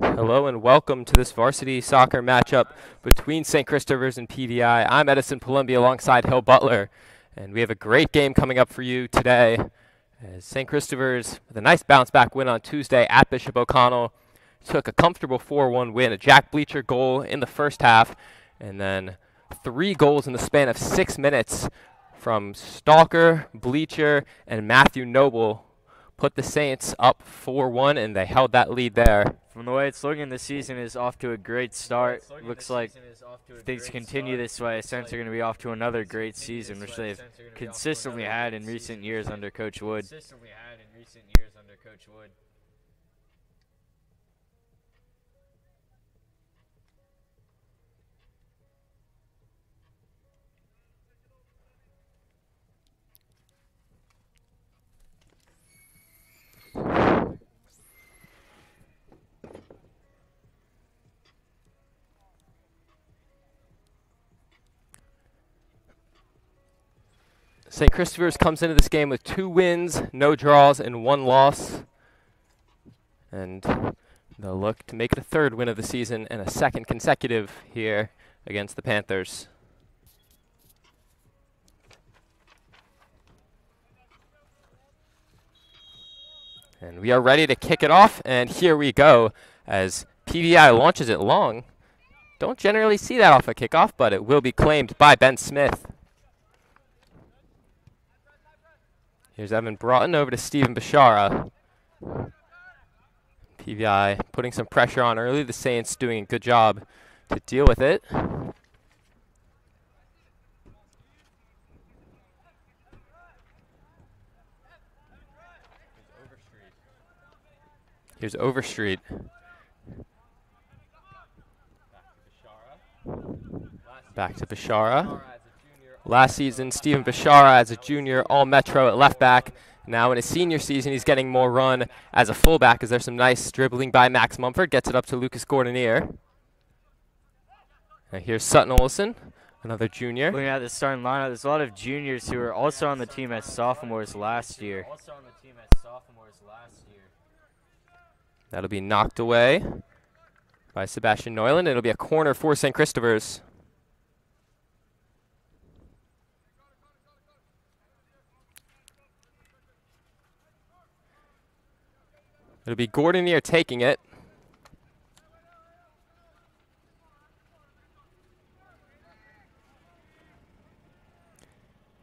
Hello and welcome to this varsity soccer matchup between St. Christopher's and PDI. I'm Edison Palumbi alongside Hill Butler, and we have a great game coming up for you today. As St. Christopher's, with a nice bounce-back win on Tuesday at Bishop O'Connell, took a comfortable 4-1 win, a Jack Bleacher goal in the first half, and then 3 goals in the span of 6 minutes from Stalker, Bleacher, and Matthew Noble put the Saints up 4-1, and they held that lead there. From the way it's looking, the season is off to a great start. Looks like if things continue this way, Saints are going to be off to another great season, which they've consistently had in recent years under Coach Wood. St. Christopher's comes into this game with 2 wins, no draws, and 1 loss. And they'll look to make it a 3rd win of the season and a 2nd consecutive here against the Panthers. And we are ready to kick it off, and here we go as PDI launches it long. Don't generally see that off a kickoff, but it will be claimed by Ben Smith. Here's Evan Broughton over to Stephen Bashara. PVI putting some pressure on early. The Saints doing a good job to deal with it. Here's Overstreet. Back to Bashara. Last season, Stephen Bashara as a junior, all-metro at left back. Now in his senior season, he's getting more run as a fullback as there's some nice dribbling by Max Mumford. Gets it up to Lucas Gordonier. And here's Sutton Olson, another junior. Looking at the starting lineup, there's a lot of juniors who were also on the team as sophomores last year. That'll be knocked away by Sebastian Neuland. It'll be a corner for St. Christopher's. It'll be Gordonier taking it.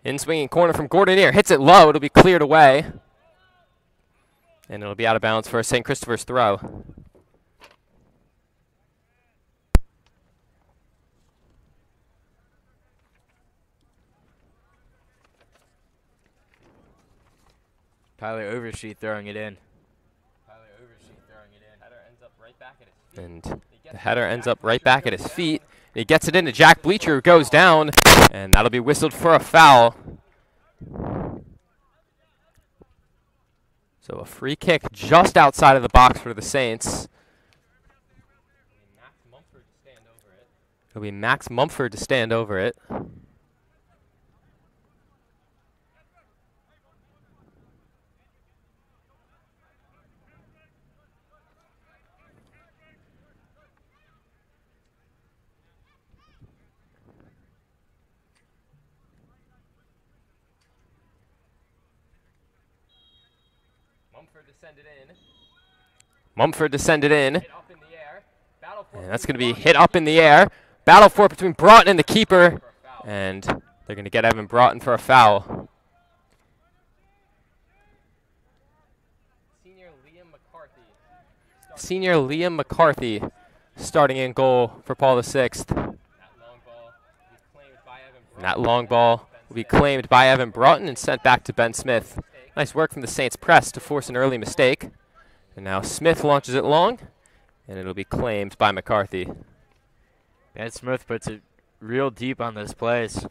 In swinging corner from Gordonier. Hits it low. It'll be cleared away. And it'll be out of bounds for a St. Christopher's throw. Tyler Overstreet throwing it in. And the header ends up right back at his feet. He gets it into Jack Bleacher, who goes down, and that'll be whistled for a foul. So a free kick just outside of the box for the Saints. It'll be Max Mumford to stand over it. Mumford to send it in. And that's going to be hit up in the air. Battle for it between Broughton and the keeper. And they're going to get Evan Broughton for a foul. Senior Liam McCarthy starting in goal for Paul VI. And that long ball will be claimed by Evan Broughton and sent back to Ben Smith. Nice work from the Saints press to force an early mistake. And now Smith launches it long, and it'll be claimed by McCarthy. Ben Smith puts it real deep on those plays.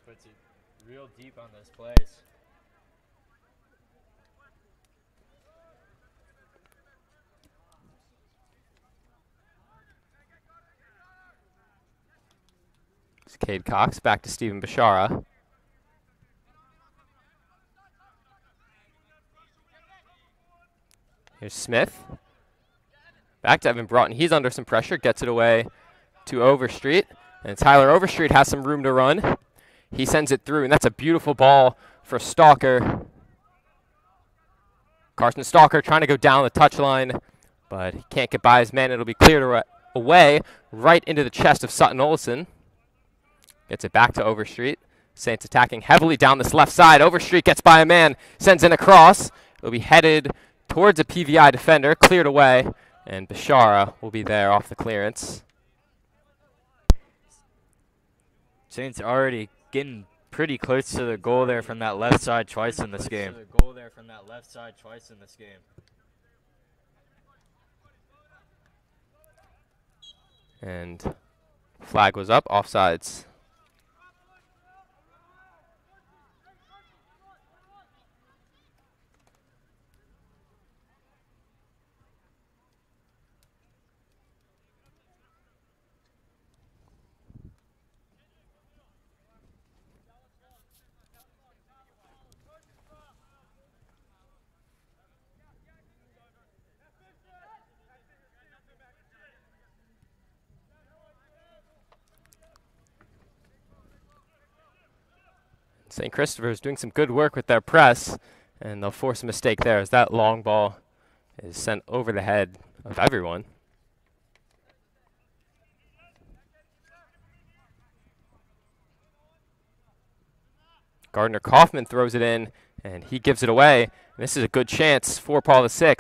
It's Cade Cox back to Stephen Bashara. Here's Smith. Back to Evan Broughton. He's under some pressure. Gets it away to Overstreet. And Tyler Overstreet has some room to run. He sends it through, and that's a beautiful ball for Stalker. Carson Stalker trying to go down the touchline, but he can't get by his man. It'll be cleared away right into the chest of Sutton Olsen. Gets it back to Overstreet. Saints attacking heavily down this left side. Overstreet gets by a man, sends in a cross. It'll be headed towards a PVI defender, cleared away, and Bashara will be there off the clearance. Saints already getting pretty close to the goal there from that left side twice in this game. And flag was up, offsides. St. Christopher is doing some good work with their press, and they'll force a mistake there as that long ball is sent over the head of everyone. Gardner Kaufman throws it in, and he gives it away. And this is a good chance for Paul VI.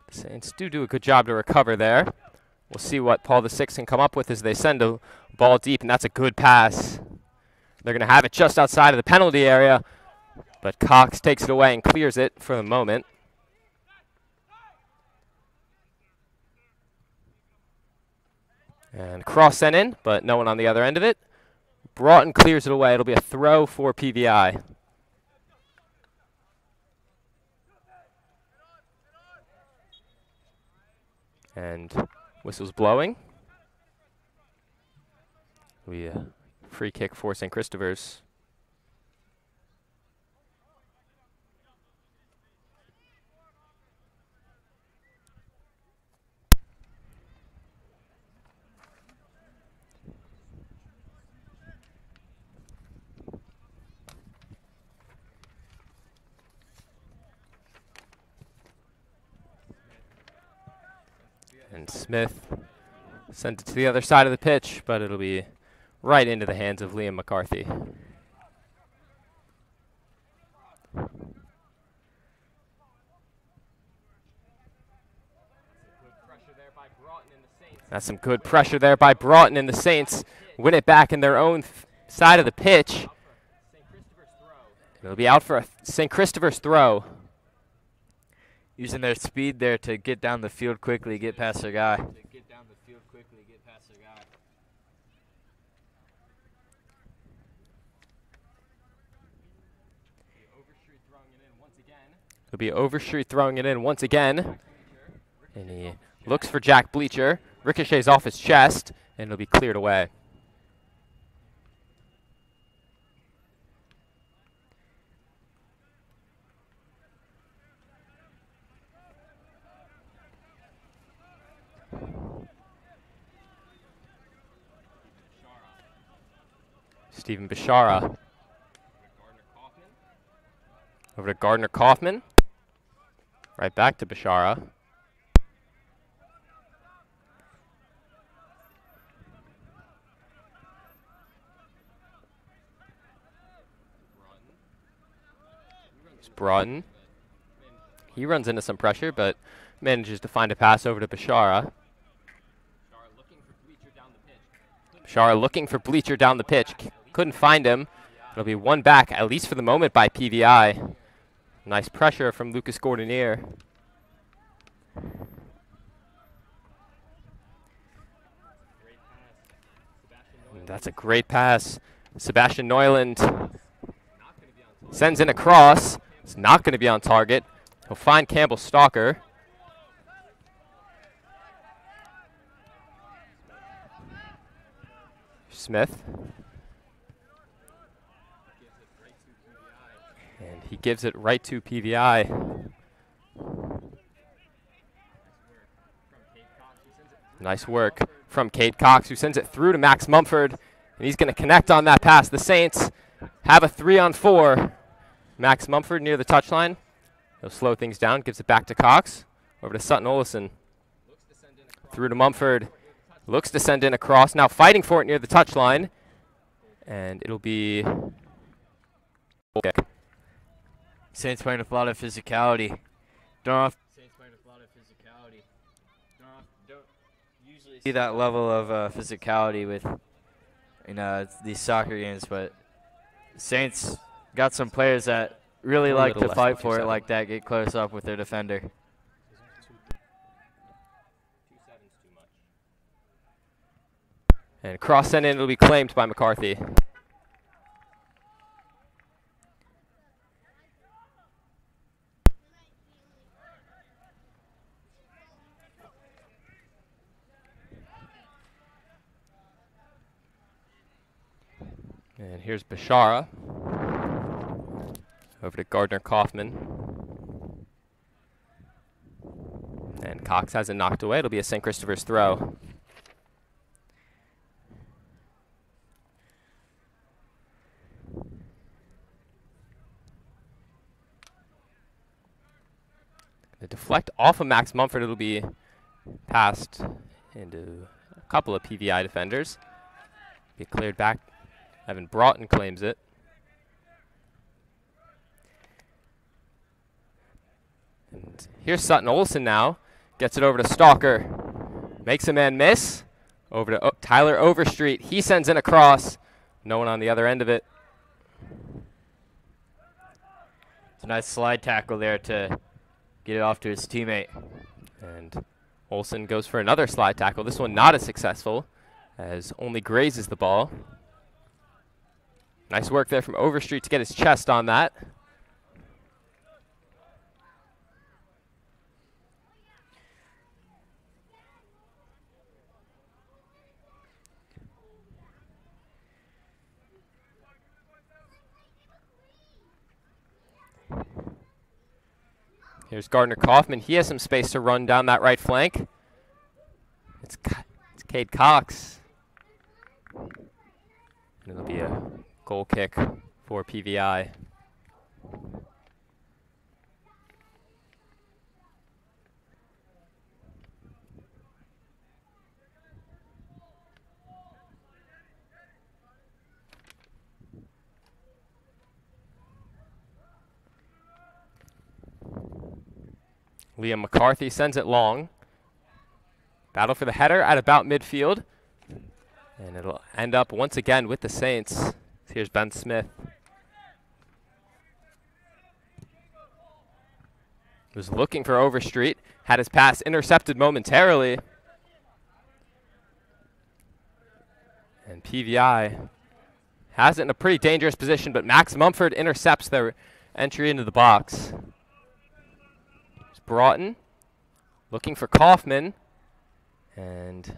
The Saints do a good job to recover there. We'll see what Paul VI can come up with as they send a ball deep, and that's a good pass. They're going to have it just outside of the penalty area, but Cox takes it away and clears it for the moment. And cross sent in, but no one on the other end of it. Broughton clears it away. It'll be a throw for PVI. And whistle's blowing. We free kick for St. Christopher's. And Smith sent it to the other side of the pitch, but it'll be right into the hands of Liam McCarthy. That's some good pressure there by Broughton, and the Saints win it back in their own side of the pitch. It'll be out for a St. Christopher's throw. Using their speed there to get down the field quickly, get past their guy. It'll be Overstreet throwing it in once again. And he looks for Jack Bleacher. Ricochets off his chest, and it'll be cleared away. Stephen Bashara. Over to Gardner Kaufman. Right back to Bashara. It's Broughton. He runs into some pressure, but manages to find a pass over to Bashara. Bashara looking for Bleacher down the pitch. Couldn't find him. It'll be one back, at least for the moment, by PVI. Nice pressure from Lucas Gordonier. And that's a great pass. Sebastian Neuland sends in a cross. It's not going to be on target. He'll find Campbell Stalker. Smith. And he gives it right to PVI. Nice work from Cade Cox, who sends it through to Max Mumford, and he's going to connect on that pass. The Saints have a 3-on-4. Max Mumford near the touchline. He'll slow things down, gives it back to Cox. Over to Sutton Olison. Through to Mumford. Looks to send in a cross. Now fighting for it near the touchline. And it'll be kick. Saints playing with a lot of physicality. Don't usually see that level of physicality with these soccer games, but Saints got some players that really like to fight for it like that, get close up with their defender. And cross sent in, it'll be claimed by McCarthy. And here's Bashara. Over to Gardner Kaufman. And Cox has it knocked away. It'll be a St. Christopher's throw. They deflect off of Max Mumford. It'll be passed into a couple of PVI defenders. Get cleared back. Evan Broughton claims it. And here's Sutton Olison now. Gets it over to Stalker. Makes a man miss. Over to Tyler Overstreet. He sends in a cross. No one on the other end of it. It's a nice slide tackle there to get it off to his teammate. And Olson goes for another slide tackle. This one not as successful, as only grazes the ball. Nice work there from Overstreet to get his chest on that. Here's Gardner Kaufman. He has some space to run down that right flank. It's Cade Cox. And it'll be a goal kick for PVI. Liam McCarthy sends it long. Battle for the header at about midfield. And it'll end up once again with the Saints. Here's Ben Smith. Was looking for Overstreet. Had his pass intercepted momentarily. And PVI has it in a pretty dangerous position, but Max Mumford intercepts their entry into the box. Broughton looking for Kaufman, and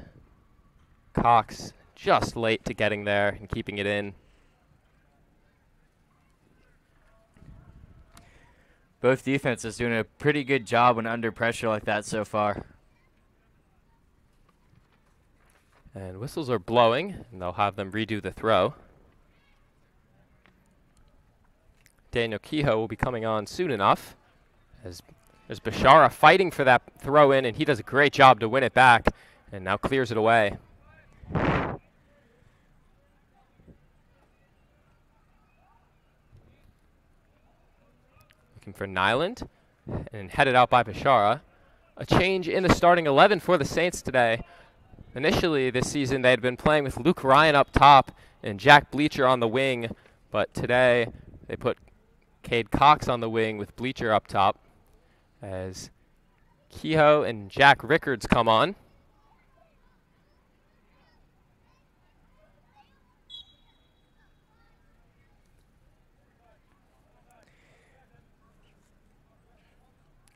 Cox just late to getting there and keeping it in. Both defenses doing a pretty good job when under pressure like that so far. And whistles are blowing, and they'll have them redo the throw. Daniel Kehoe will be coming on soon enough, as there's Bashara fighting for that throw in, and he does a great job to win it back, and now clears it away. Looking for Nyland, and headed out by Bashara. A change in the starting 11 for the Saints today. Initially this season they had been playing with Luke Ryan up top and Jack Bleacher on the wing, but today they put Cade Cox on the wing with Bleacher up top, as Kehoe and Jack Rickards come on.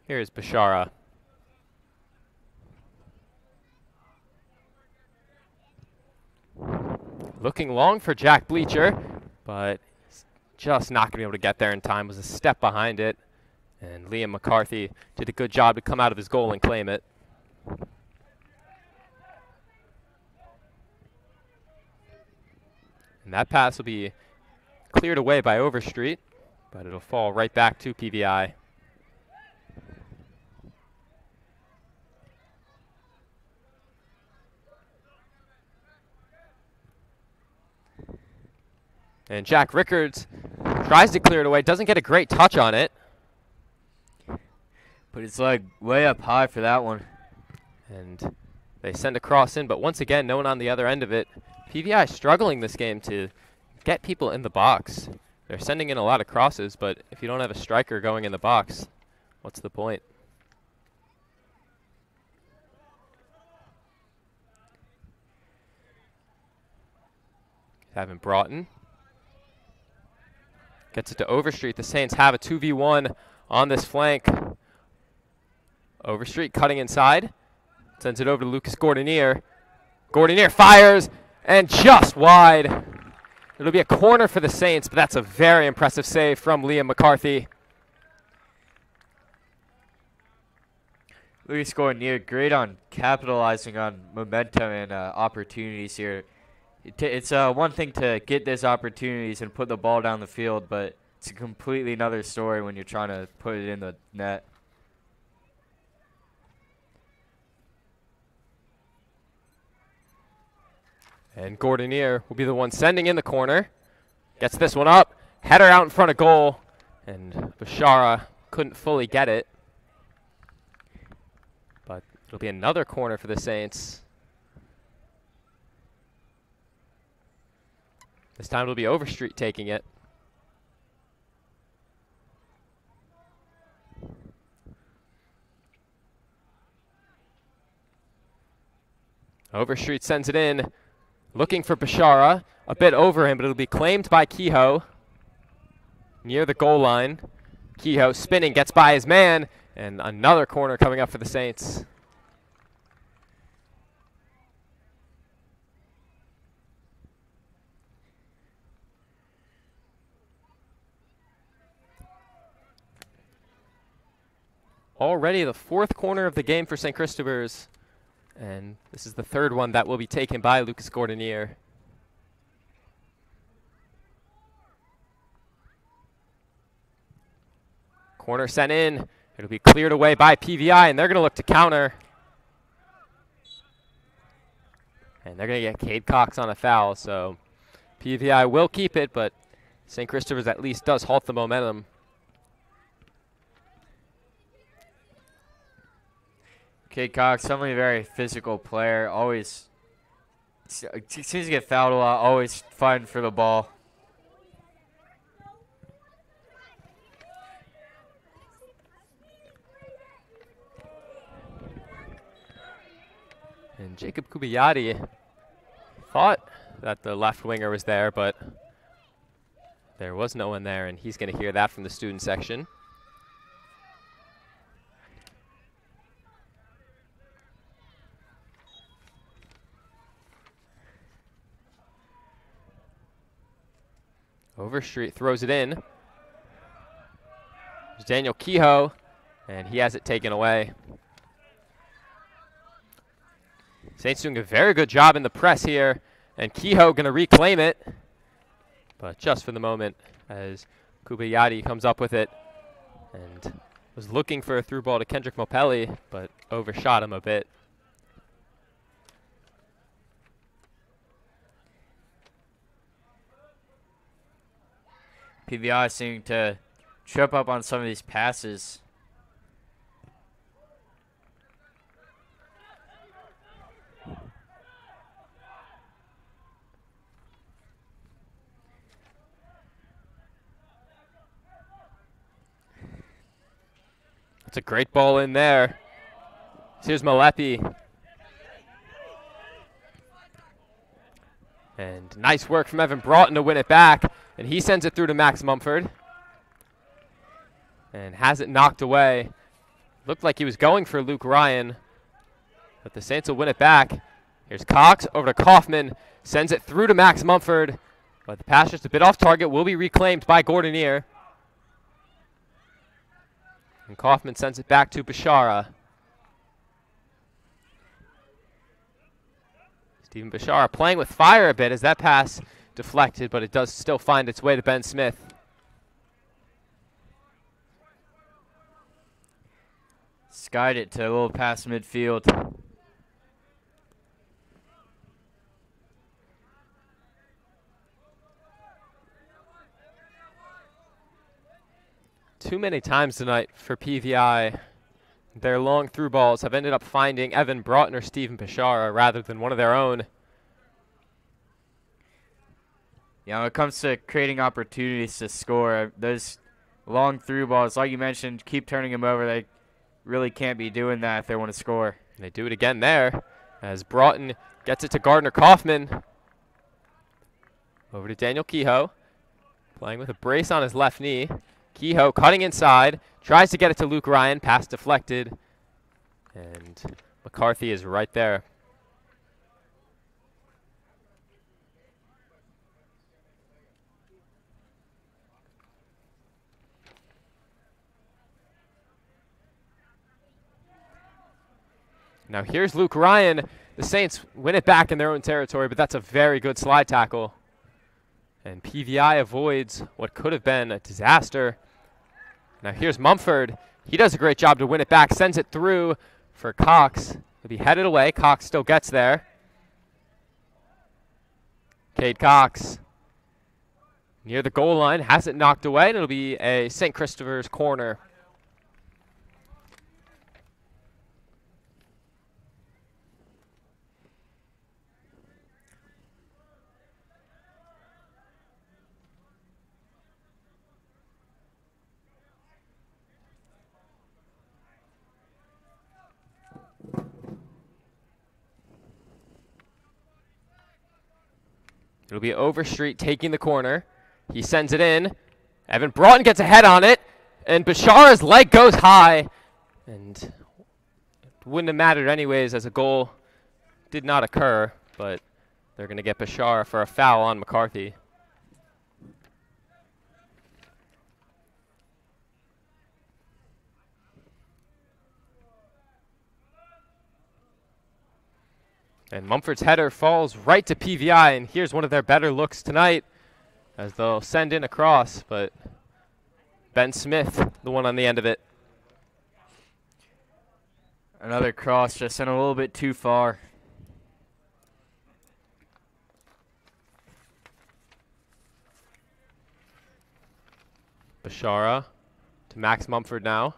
Here's Bashara. Looking long for Jack Bleacher, but just not going to be able to get there in time. Was a step behind it. And Liam McCarthy did a good job to come out of his goal and claim it. And that pass will be cleared away by Overstreet, but it'll fall right back to PVI. And Jack Rickards tries to clear it away, doesn't get a great touch on it. Put his leg way up high for that one. And they send a cross in, but once again, no one on the other end of it. PVI struggling this game to get people in the box. They're sending in a lot of crosses, but if you don't have a striker going in the box, what's the point? Having Broughton. Gets it to Overstreet. The Saints have a 2v1 on this flank. Overstreet cutting inside. Sends it over to Lucas Gordonier. Gordonier fires, and just wide. It'll be a corner for the Saints, but that's a very impressive save from Liam McCarthy. Lucas Gordonier, great on capitalizing on momentum and opportunities here. It's one thing to get those opportunities and put the ball down the field, but it's a completely another story when you're trying to put it in the net. And Gordonier will be the one sending in the corner. Gets this one up. Header out in front of goal. And Bashara couldn't fully get it. But it'll be another corner for the Saints. This time it'll be Overstreet taking it. Overstreet sends it in. Looking for Bashara, a bit over him, but it'll be claimed by Kehoe near the goal line. Kehoe spinning, gets by his man, and another corner coming up for the Saints. Already the fourth corner of the game for St. Christopher's. And this is the third one that will be taken by Lucas Gordonier. Corner sent in. It'll be cleared away by PVI, and they're going to look to counter. And they're going to get Cade Cox on a foul, so PVI will keep it, but St. Christopher's at least does halt the momentum. Cade Cox, definitely a very physical player. Always seems to get fouled a lot. Always fighting for the ball. And Jacob Kubayati thought that the left winger was there, but there was no one there, and he's going to hear that from the student section. Overstreet throws it in. There's Daniel Kehoe, and he has it taken away. Saints doing a very good job in the press here, and Kehoe going to reclaim it, but just for the moment as Kubayati comes up with it and was looking for a through ball to Kendrick Mopelli, but overshot him a bit. PVI seeming to trip up on some of these passes. It's a great ball in there. Here's Malepi. And nice work from Evan Broughton to win it back. And he sends it through to Max Mumford. And has it knocked away. Looked like he was going for Luke Ryan. But the Saints will win it back. Here's Cox over to Kaufman. Sends it through to Max Mumford. But the pass just a bit off target, will be reclaimed by Gordonier. And Kaufman sends it back to Bashara. Stephen Bashara playing with fire a bit as that pass deflected, but it does still find its way to Ben Smith. Skied it to a little past midfield. Too many times tonight for PVI. Their long through balls have ended up finding Evan Broughton or Stephen Bashara rather than one of their own. Yeah, when it comes to creating opportunities to score, those long through balls, like you mentioned, keep turning them over. They really can't be doing that if they want to score. And they do it again there as Broughton gets it to Gardner Kaufman. Over to Daniel Kehoe, playing with a brace on his left knee. Kehoe cutting inside, tries to get it to Luke Ryan, pass deflected, and McCarthy is right there. Now here's Luke Ryan. The Saints win it back in their own territory, but that's a very good slide tackle. And PVI avoids what could have been a disaster. Now here's Mumford. He does a great job to win it back, sends it through for Cox. He'll be headed away. Cox still gets there. Cade Cox near the goal line, has it knocked away, and it'll be a St. Christopher's corner. It'll be Overstreet taking the corner. He sends it in. Evan Broughton gets a head on it, and Bashara's leg goes high. And it wouldn't have mattered anyways as a goal did not occur, but they're going to get Bashara for a foul on McCarthy. And Mumford's header falls right to PVI, and here's one of their better looks tonight as they'll send in a cross, but Ben Smith, the one on the end of it. Another cross just sent a little bit too far. Bashara to Max Mumford now.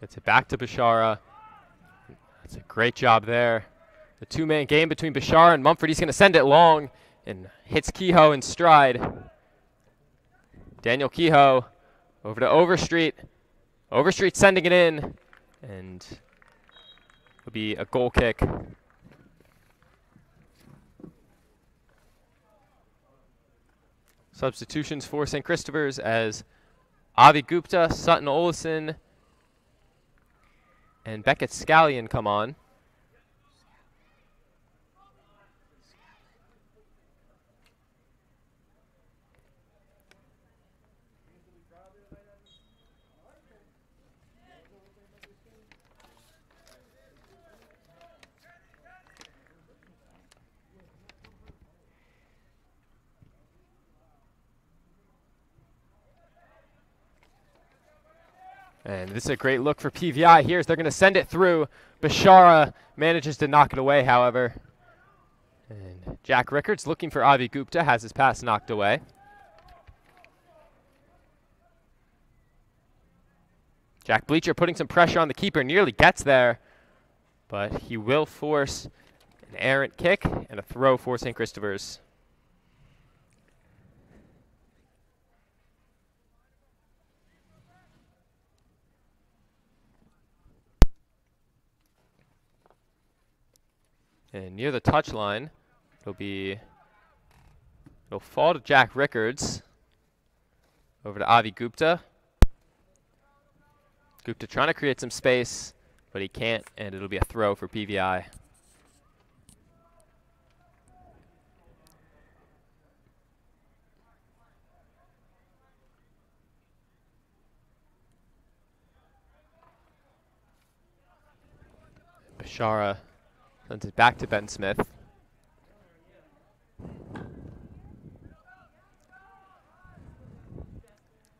Gets it back to Bashara. That's a great job there. The two-man game between Bashara and Mumford. He's going to send it long and hits Kehoe in stride. Daniel Kehoe over to Overstreet. Overstreet sending it in, and it'll be a goal kick. Substitutions for St. Christopher's as Avi Gupta, Sutton Olison, and Beckett Scallion come on. And this is a great look for PVI here as they're going to send it through. Bashara manages to knock it away, however. And Jack Rickards looking for Avi Gupta, has his pass knocked away. Jack Bleacher putting some pressure on the keeper, nearly gets there. But he will force an errant kick and a throw for St. Christopher's. And near the touchline, it'll fall to Jack Rickards. Over to Avi Gupta. Gupta trying to create some space, but he can't, and it'll be a throw for PVI. . Bashara sends it back to Ben Smith.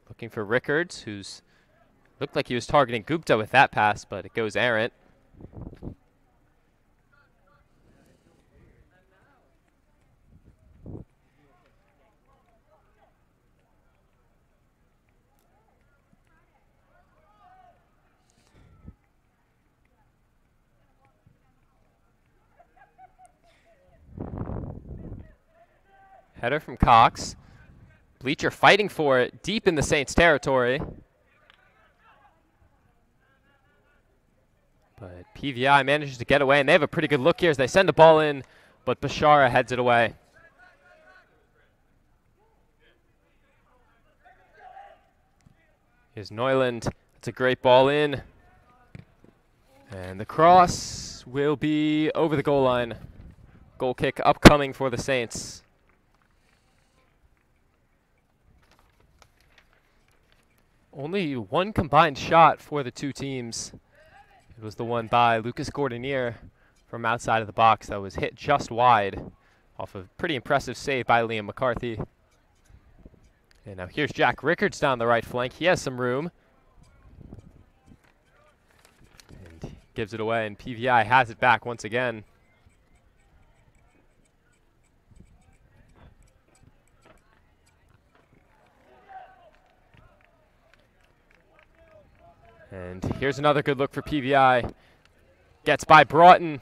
Looking for Rickards, who's looked like he was targeting Gupta with that pass, but it goes errant. Header from Cox. Bleacher fighting for it deep in the Saints territory. But PVI manages to get away, and they have a pretty good look here as they send the ball in, but Bashara heads it away. Here's Neuland. That's a great ball in. And the cross will be over the goal line. Goal kick upcoming for the Saints. Only one combined shot for the two teams. It was the one by Lucas Gordonier from outside of the box that was hit just wide off a pretty impressive save by Liam McCarthy. And now here's Jack Rickards down the right flank. He has some room. And gives it away, and PVI has it back once again. And here's another good look for PVI. Gets by Broughton.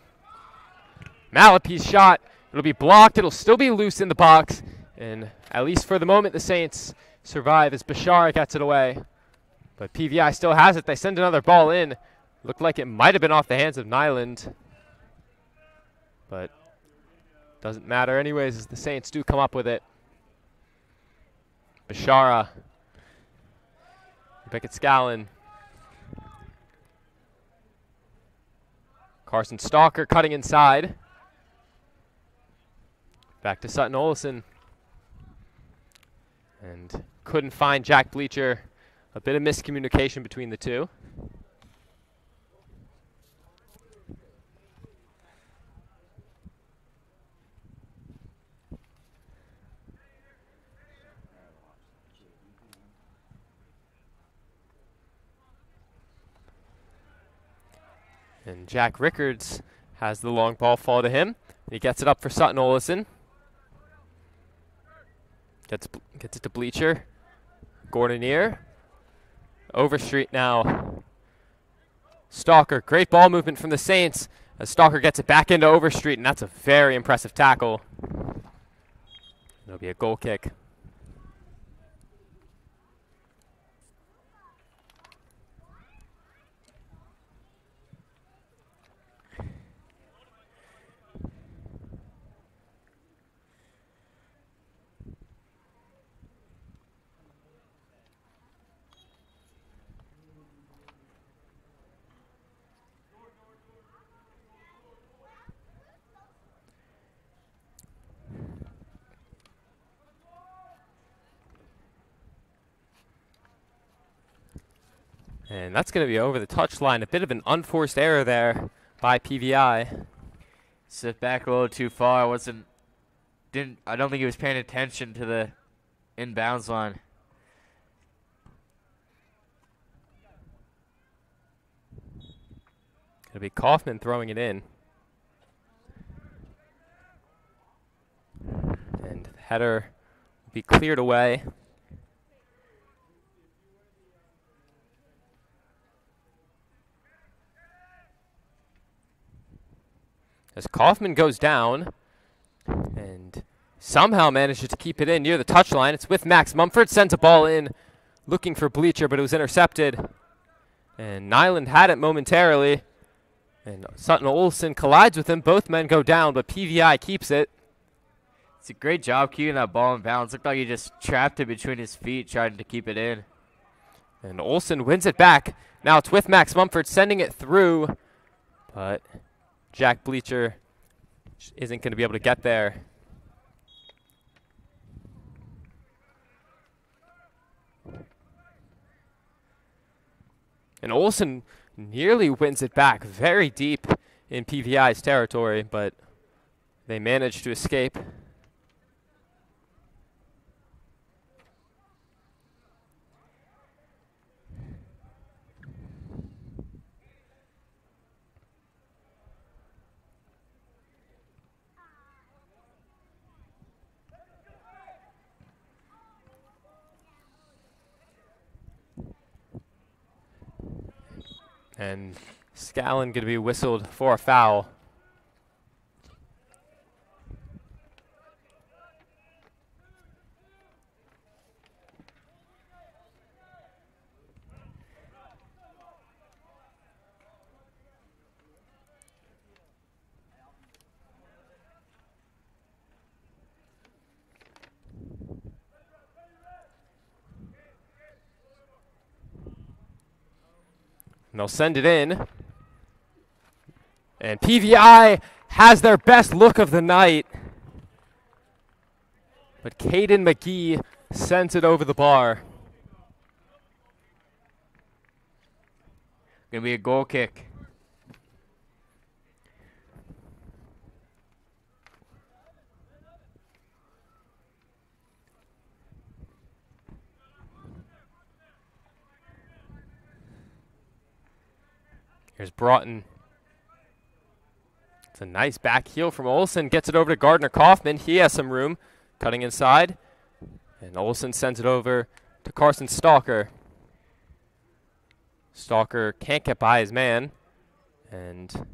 Malapi's shot. It'll be blocked. It'll still be loose in the box. And at least for the moment, the Saints survive as Bashara gets it away. But PVI still has it. They send another ball in. Looked like it might have been off the hands of Nyland. But doesn't matter anyways as the Saints do come up with it. Bashara. Beckett-Scallon. Carson Stalker cutting inside. Back to Sutton Olesen. And couldn't find Jack Bleacher. A bit of miscommunication between the two. And Jack Rickards has the long ball fall to him. He gets it up for Sutton Olesen. Gets it to Bleacher. Gordonier. Overstreet now. Stalker, great ball movement from the Saints as Stalker gets it back into Overstreet, and that's a very impressive tackle. It'll be a goal kick. And that's going to be over the touchline. A bit of an unforced error there by PVI. Sit back a little too far. I don't think he was paying attention to the inbounds line. It'll be Kaufman throwing it in. And the header will be cleared away. As Kaufman goes down and somehow manages to keep it in near the touchline. It's with Max Mumford, sends a ball in looking for Bleacher, but it was intercepted. And Nyland had it momentarily. And Sutton Olesen collides with him. Both men go down, but PVI keeps it. It's a great job keeping that ball in bounds. Looked like he just trapped it between his feet trying to keep it in. And Olsen wins it back. Now it's with Max Mumford sending it through, but Jack Bleacher isn't going to be able to get there. And Olsen nearly wins it back very deep in PVI's territory, but they managed to escape. And Scallon going to be whistled for a foul. And they'll send it in. And PVI has their best look of the night. But Caden McGee sends it over the bar. Gonna be a goal kick. Here's Broughton. It's a nice back heel from Olsen. Gets it over to Gardner Kaufman. He has some room. Cutting inside. And Olsen sends it over to Carson Stalker. Stalker can't get by his man. And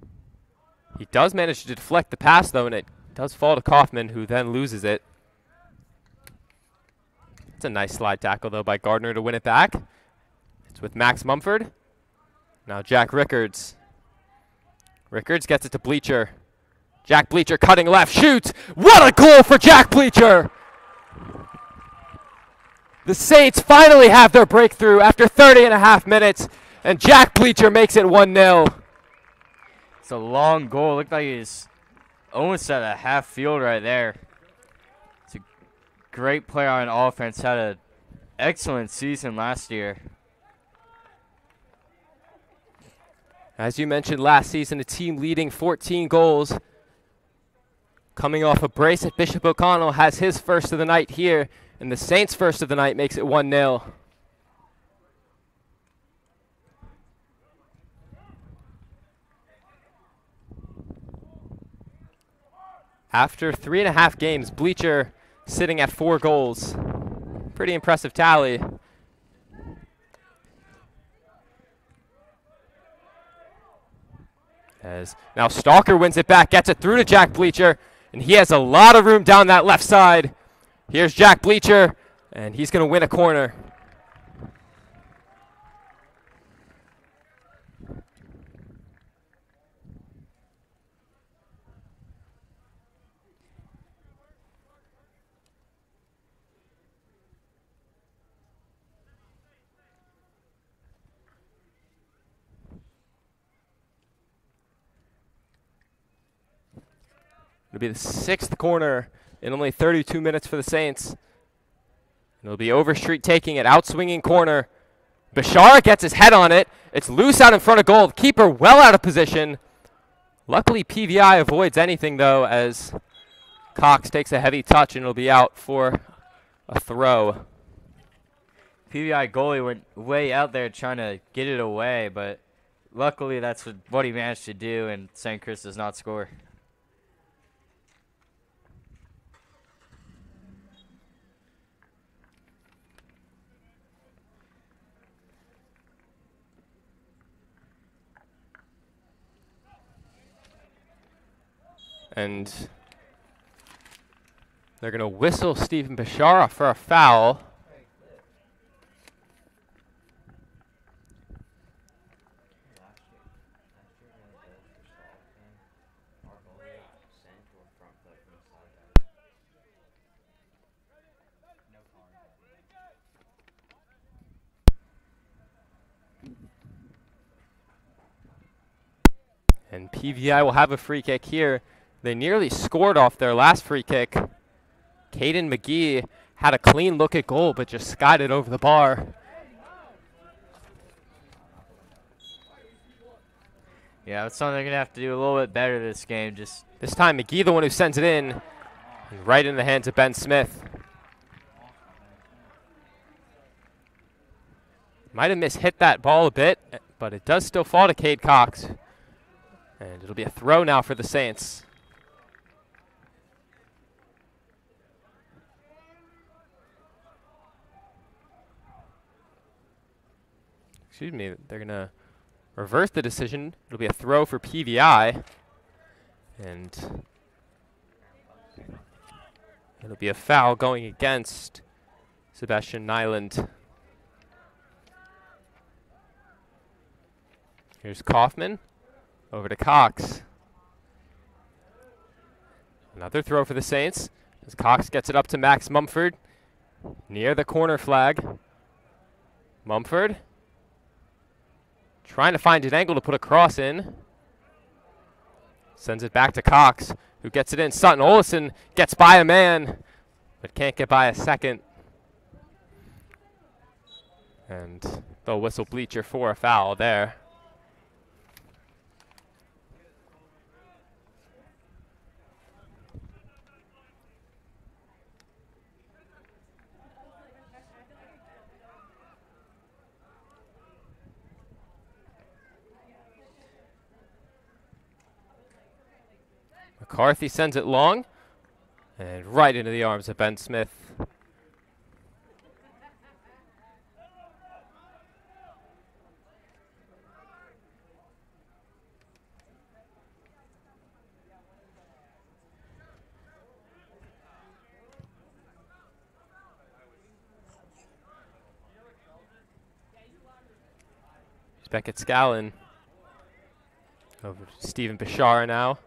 he does manage to deflect the pass, though, and it does fall to Kaufman, who then loses it. It's a nice slide tackle, though, by Gardner to win it back. It's with Max Mumford. Now Jack Rickards. Rickards gets it to Bleacher. Jack Bleacher cutting left, shoots. What a goal for Jack Bleacher! The Saints finally have their breakthrough after 30.5 minutes, and Jack Bleacher makes it 1-0. It's a long goal. Looked like he's almost at a half field right there. It's a great player on offense. Had an excellent season last year. As you mentioned last season, a team leading 14 goals. Coming off a brace at Bishop O'Connell has his first of the night here, and the Saints' first of the night makes it 1-0. After 3.5 games, Bleacher sitting at 4 goals. Pretty impressive tally. As now Stalker wins it back, gets it through to Jack Bleacher, and he has a lot of room down that left side. Here's Jack Bleacher, and he's going to win a corner. It'll be the 6th corner in only 32 minutes for the Saints. And it'll be Overstreet taking it, outswinging corner. Bashara gets his head on it. It's loose out in front of goal. Keeper well out of position. Luckily, PVI avoids anything, though, as Cox takes a heavy touch, and it'll be out for a throw. PVI goalie went way out there trying to get it away, but luckily that's what he managed to do, and St. Chris does not score. And they're going to whistle Stephen Bashara for a foul. And PVI will have a free kick here. They nearly scored off their last free kick. Caden McGee had a clean look at goal, but just skied it over the bar. Yeah, that's something they're going to have to do a little bit better this game. Just This time, McGee, the one who sends it in, and right in the hands of Ben Smith. Might have mishit that ball a bit, but it does still fall to Cade Cox. And it'll be a throw now for the Saints. Excuse me, they're going to reverse the decision. It'll be a throw for PVI. And it'll be a foul going against Sebastian Nyland. Here's Kaufman. Over to Cox. Another throw for the Saints as Cox gets it up to Max Mumford near the corner flag. Mumford trying to find an angle to put a cross in. Sends it back to Cox, who gets it in. Sutton Olison gets by a man, but can't get by a second. And they'll whistle bleacher for a foul there. McCarthy sends it long and right into the arms of Ben Smith. Beckett Scallon over to Stephen Bishara now.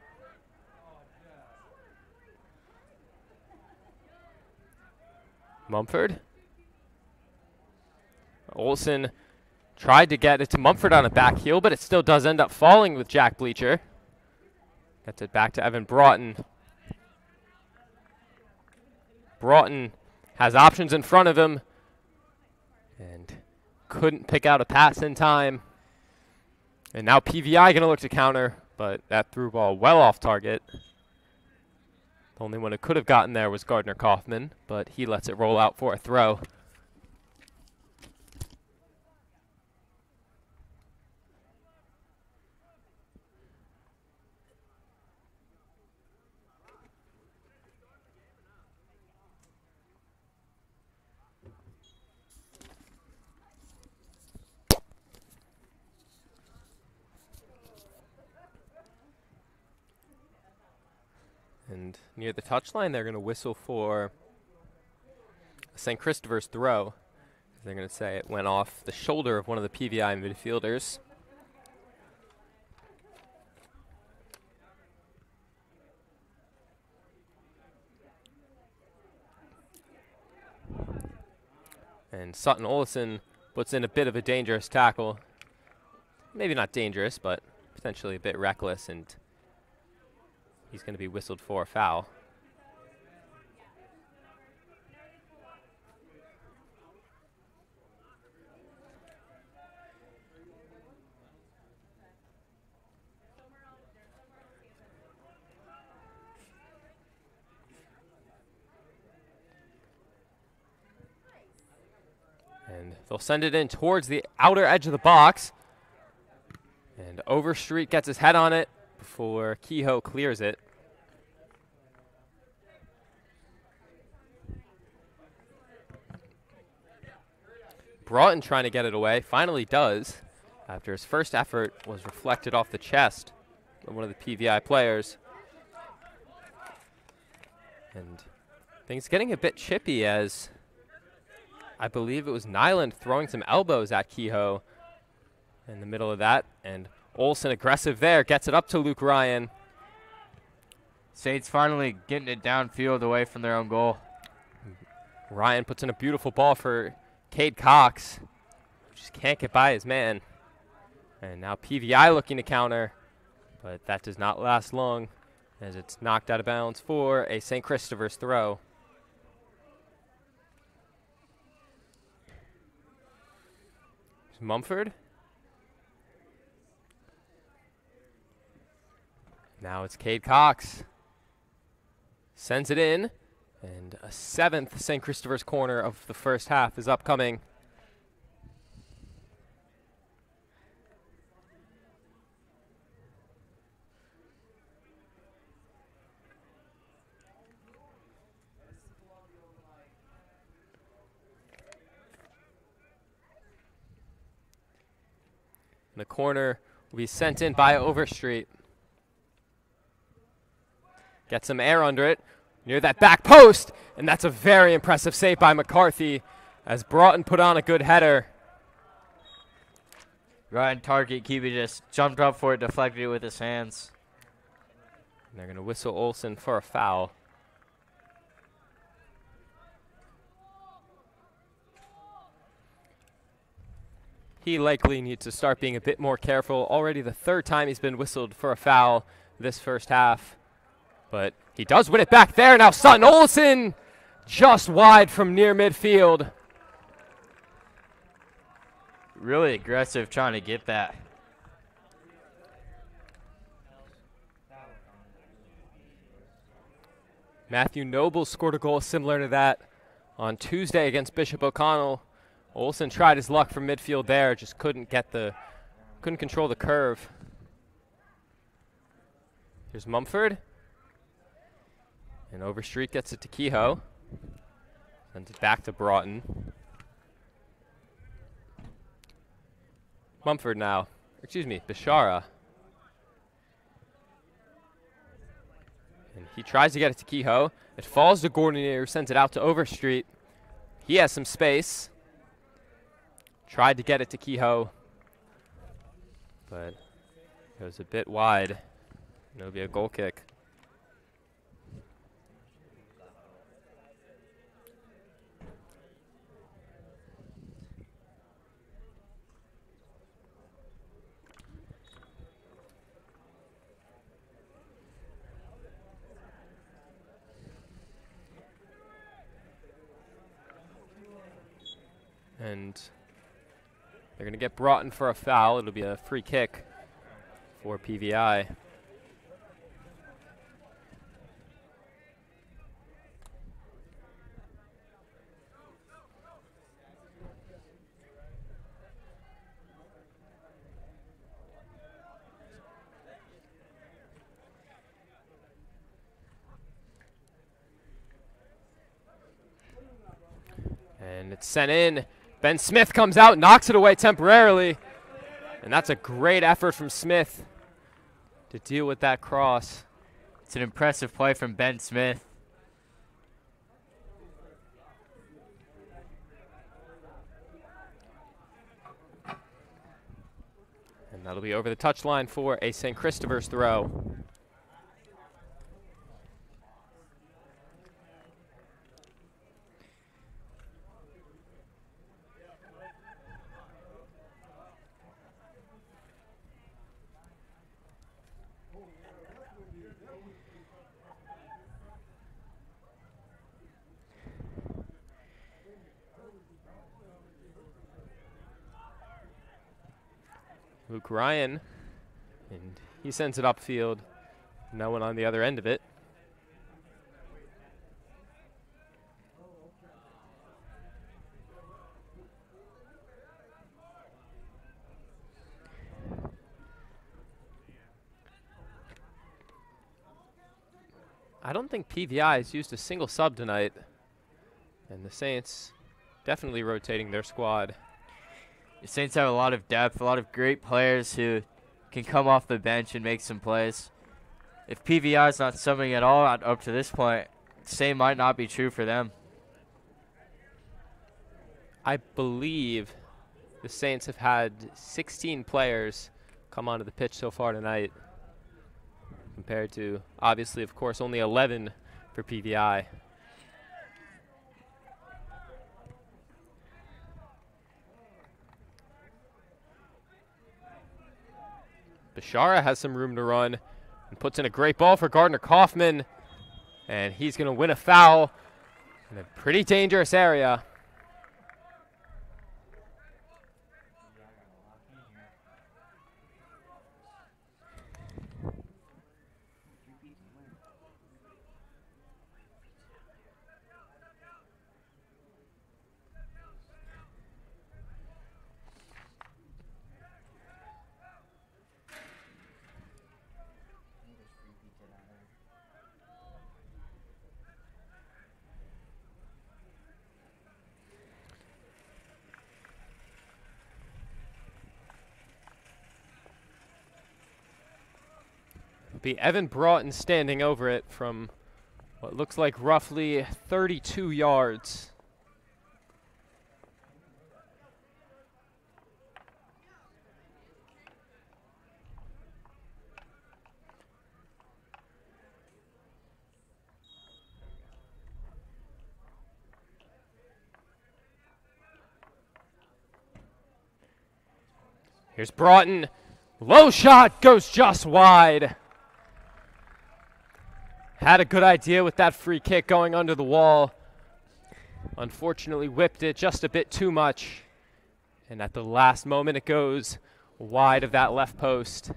Mumford. Olson tried to get it to Mumford on a back heel, but it still does end up falling with Jack Bleacher. Gets it back to Evan Broughton. Broughton has options in front of him and couldn't pick out a pass in time. And now PVI going to look to counter, but that through ball well off target. The only one who could have gotten there was Gardner Kaufman, but he lets it roll out for a throw. And near the touchline, they're going to whistle for St. Christopher's throw. They're going to say it went off the shoulder of one of the PVI midfielders. And Sutton Olison puts in a bit of a dangerous tackle. Maybe not dangerous, but potentially a bit reckless, and he's going to be whistled for a foul. And they'll send it in towards the outer edge of the box. And Overstreet gets his head on it before Kehoe clears it. Broughton trying to get it away, finally does, after his first effort was reflected off the chest of one of the PVI players. And things getting a bit chippy as I believe it was Nyland throwing some elbows at Kehoe in the middle of that, and Olson aggressive there, gets it up to Luke Ryan. Saints finally getting it downfield away from their own goal. Ryan puts in a beautiful ball for Cade Cox. Just can't get by his man. And now PVI looking to counter, but that does not last long as it's knocked out of bounds for a St. Christopher's throw. Mumford. Now it's Cade Cox. Sends it in, and a 7th St. Christopher's corner of the first half is upcoming. The corner will be sent in by Overstreet. Get some air under it, near that back post, and that's a very impressive save by McCarthy as Broughton put on a good header. Right on target, keeper just jumped up for it, deflected it with his hands. And they're going to whistle Olsen for a foul. He likely needs to start being a bit more careful. Already the 3rd time he's been whistled for a foul this first half. But he does win it back there. Now Sutton Olsen just wide from near midfield. Really aggressive trying to get that. Matthew Noble scored a goal similar to that on Tuesday against Bishop O'Connell. Olsen tried his luck from midfield there, just couldn't control the curve. Here's Mumford. And Overstreet gets it to Kehoe. Sends it back to Broughton. Mumford now. Excuse me, Bishara. And he tries to get it to Kehoe. It falls to Gordonier, who sends it out to Overstreet. He has some space. Tried to get it to Kehoe, but it was a bit wide. And it'll be a goal kick. And they're going to get Broughton for a foul. It'll be a free kick for PVI. And it's sent in. Ben Smith comes out, knocks it away temporarily. And that's a great effort from Smith to deal with that cross. It's an impressive play from Ben Smith. And that'll be over the touchline for a St. Christopher's throw. Luke Ryan, and he sends it upfield. No one on the other end of it. I don't think PVI has used a single sub tonight, and the Saints definitely rotating their squad. The Saints have a lot of depth, a lot of great players who can come off the bench and make some plays. If PVI is not subbing at all up to this point, same might not be true for them. I believe the Saints have had 16 players come onto the pitch so far tonight, compared to, obviously, of course, only 11 for PVI. Bishara has some room to run and puts in a great ball for Gardner Kaufman. And he's going to win a foul in a pretty dangerous area. Be Evan Broughton standing over it from what looks like roughly 32 yards. Here's Broughton. Low shot goes just wide. Had a good idea with that free kick going under the wall. Unfortunately whipped it just a bit too much. And at the last moment it goes wide of that left post.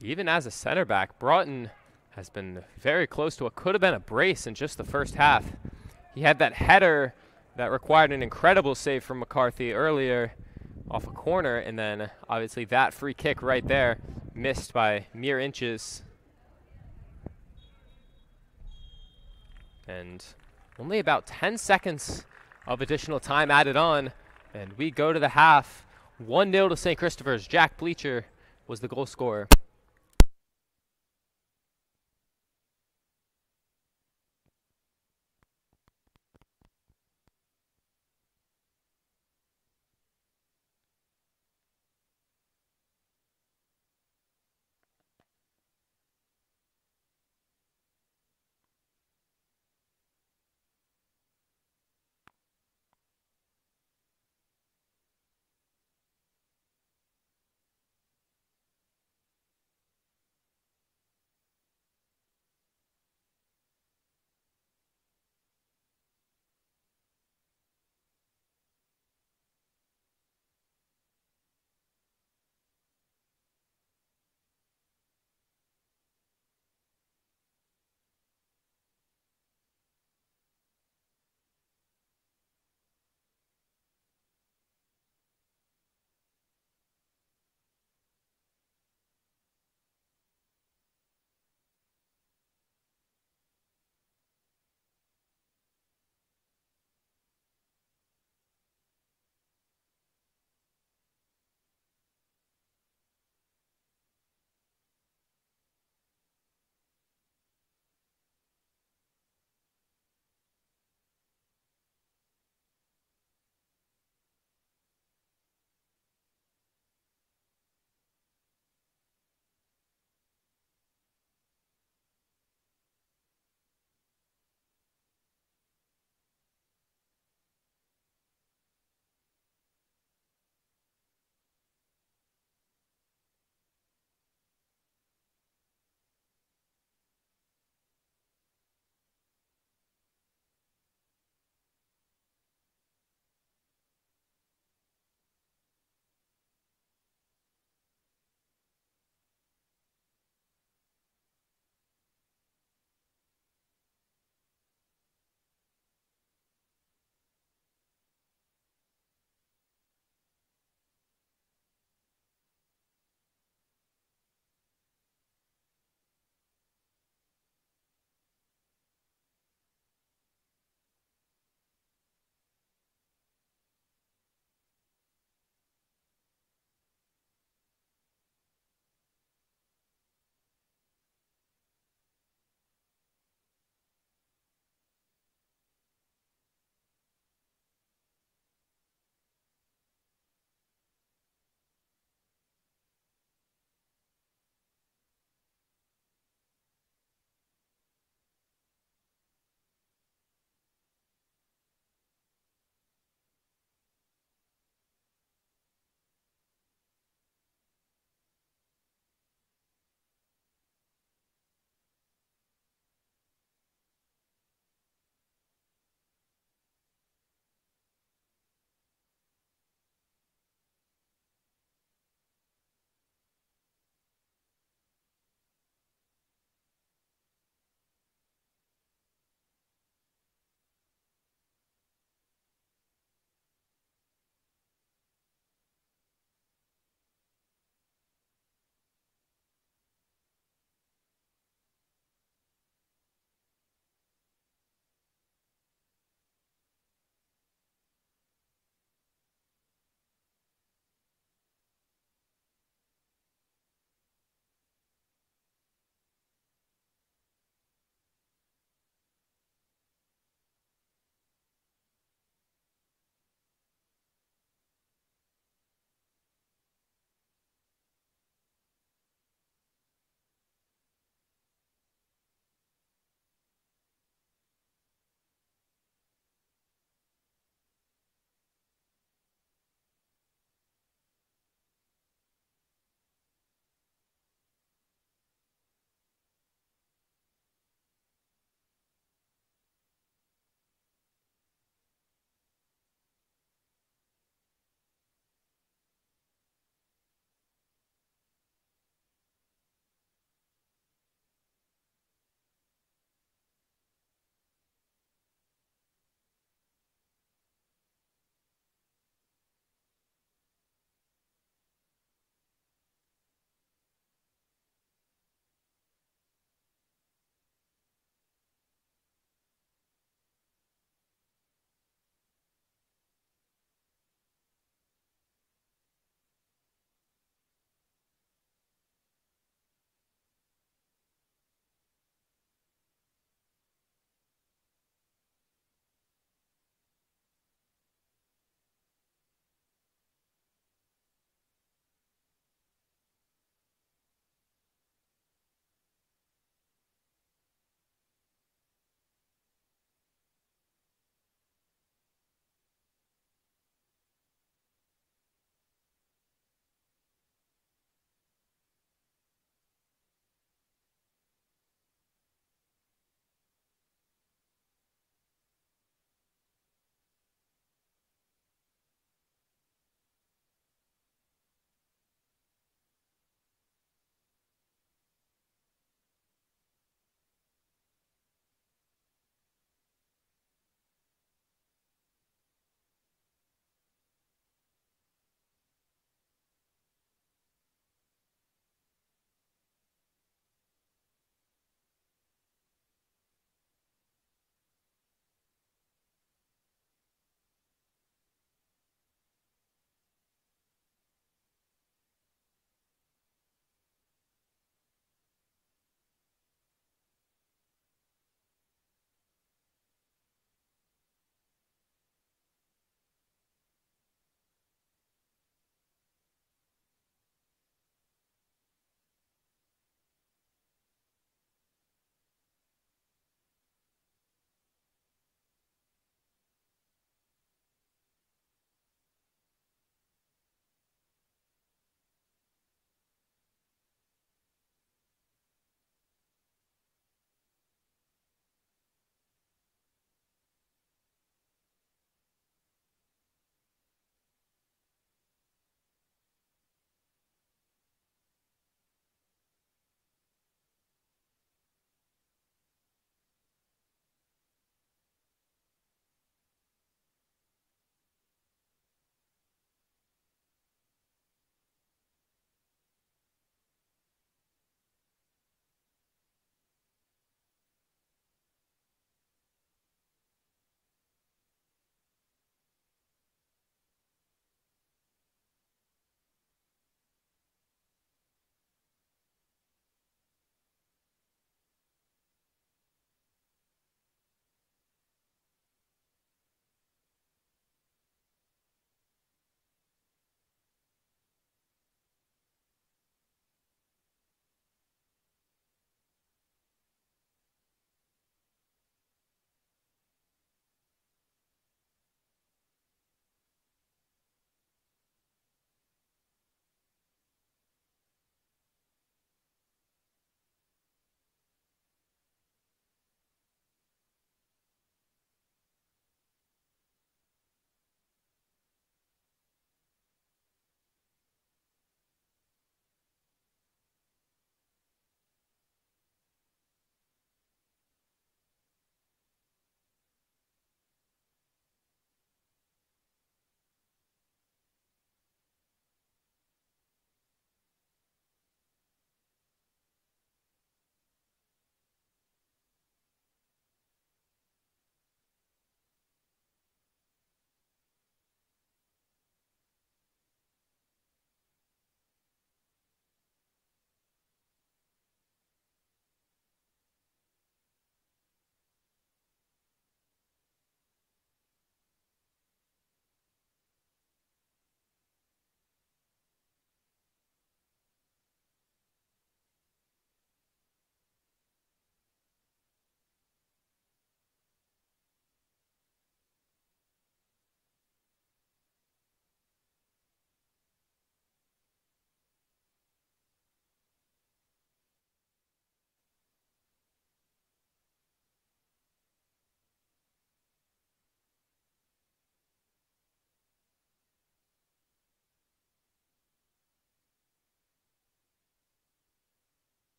Even as a center back, Broughton has been very close to what could have been a brace in just the first half. He had that header that required an incredible save from McCarthy earlier off a corner, and then obviously that free kick right there missed by mere inches. And only about 10 seconds of additional time added on, and we go to the half. 1-0 to St. Christopher's. Jack Bleacher was the goal scorer.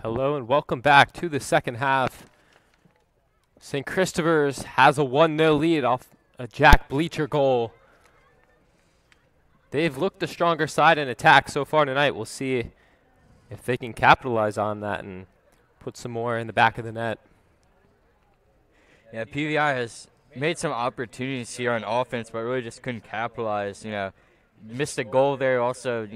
Hello and welcome back to the second half. St. Christopher's has a 1-0 lead off a Jack Bleacher goal. They've looked the stronger side in attack so far tonight. We'll see if they can capitalize on that and put some more in the back of the net. Yeah, PVI has made some opportunities here on offense, but really just couldn't capitalize. Missed a goal there. Also,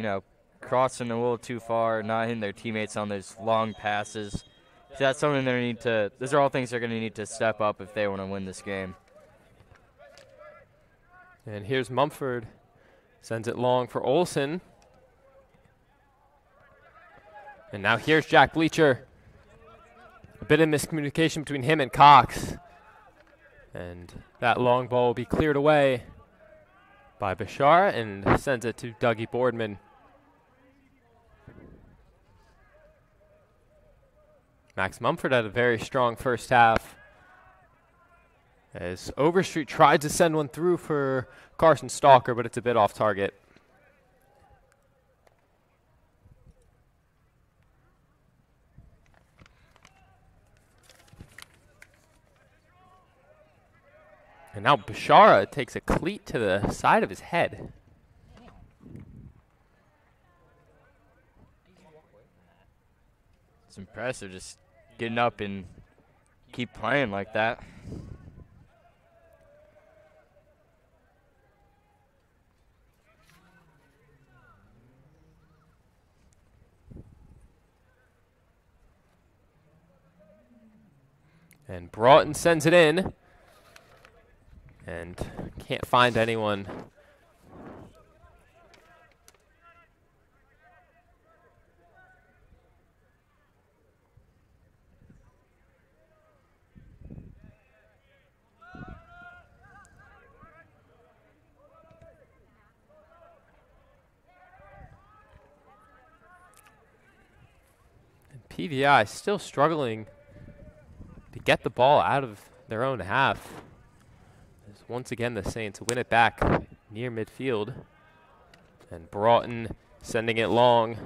crossing a little too far, not hitting their teammates on those long passes. So that's something they need to. Those are all things they're going to need to step up if they want to win this game. And here's Mumford. Sends it long for Olsen. And now here's Jack Bleacher. A bit of miscommunication between him and Cox. And that long ball will be cleared away by Bashar and sends it to Dougie Boardman. Max Mumford had a very strong first half, as Overstreet tried to send one through for Carson Stalker, but it's a bit off target. And now Bashara takes a cleat to the side of his head. It's impressive just getting up and keep playing like that. And Broughton sends it in. And can't find anyone. And PVI still struggling to get the ball out of their own half. As once again the Saints win it back near midfield. And Broughton sending it long.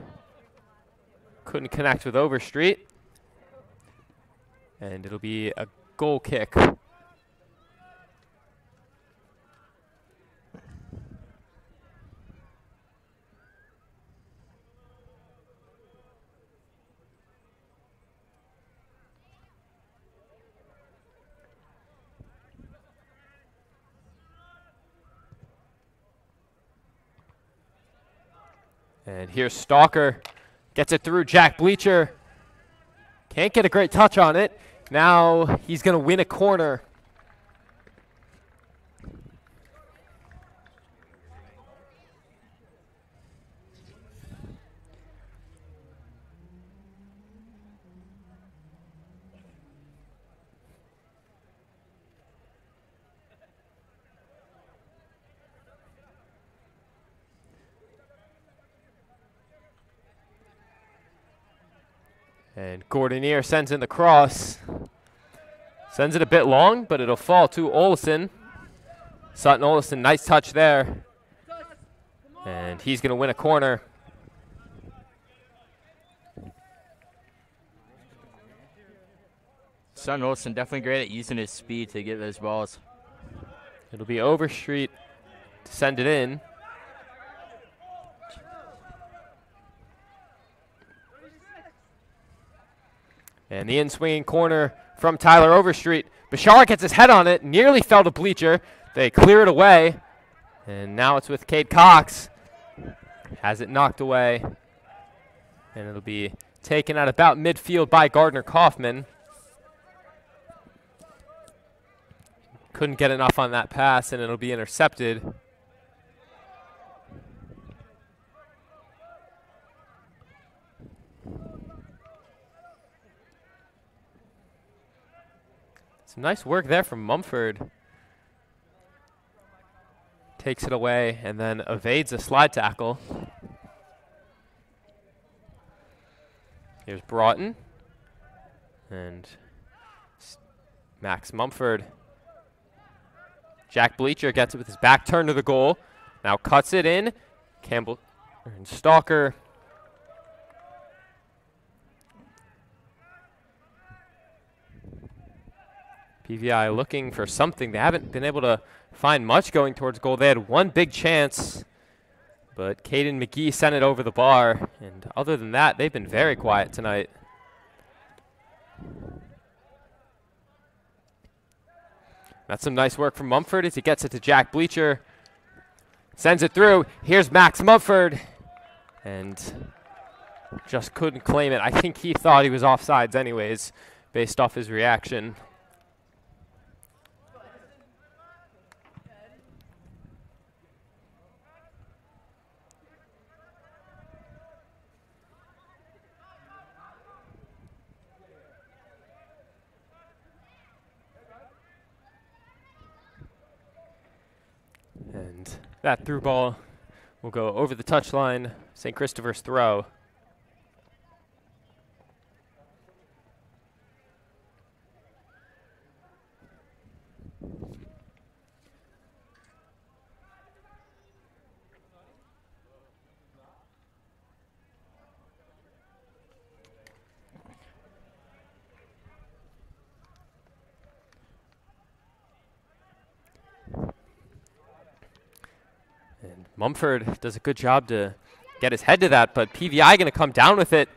Couldn't connect with Overstreet. And it'll be a goal kick. And here's Stalker. Gets it through Jack Bleacher. Can't get a great touch on it. Now he's going to win a corner. And Gordonier sends in the cross. Sends it a bit long, but it'll fall to Olsen. Sutton Olsen, nice touch there. And he's going to win a corner. Sutton Olsen definitely great at using his speed to get those balls. It'll be Overstreet to send it in. And the in-swinging corner from Tyler Overstreet. Bashar gets his head on it, nearly fell to Bleacher. They clear it away. And now it's with Cade Cox. Has it knocked away. And it'll be taken at about midfield by Gardner Kaufman. Couldn't get enough on that pass, and it'll be intercepted. Some nice work there from Mumford. Takes it away and then evades a slide tackle. Here's Broughton. And Max Mumford. Jack Bleacher gets it with his back turned to the goal. Now cuts it in. Campbell and Stalker. PVI looking for something. They haven't been able to find much going towards goal. They had one big chance, but Caden McGee sent it over the bar. And other than that, they've been very quiet tonight. That's some nice work from Mumford as he gets it to Jack Bleacher. Sends it through. Here's Max Mumford. And just couldn't claim it. I think he thought he was offsides anyways, based off his reaction. And that through ball will go over the touchline. St. Christopher's throw. And Mumford does a good job to get his head to that, but PVI going to come down with it.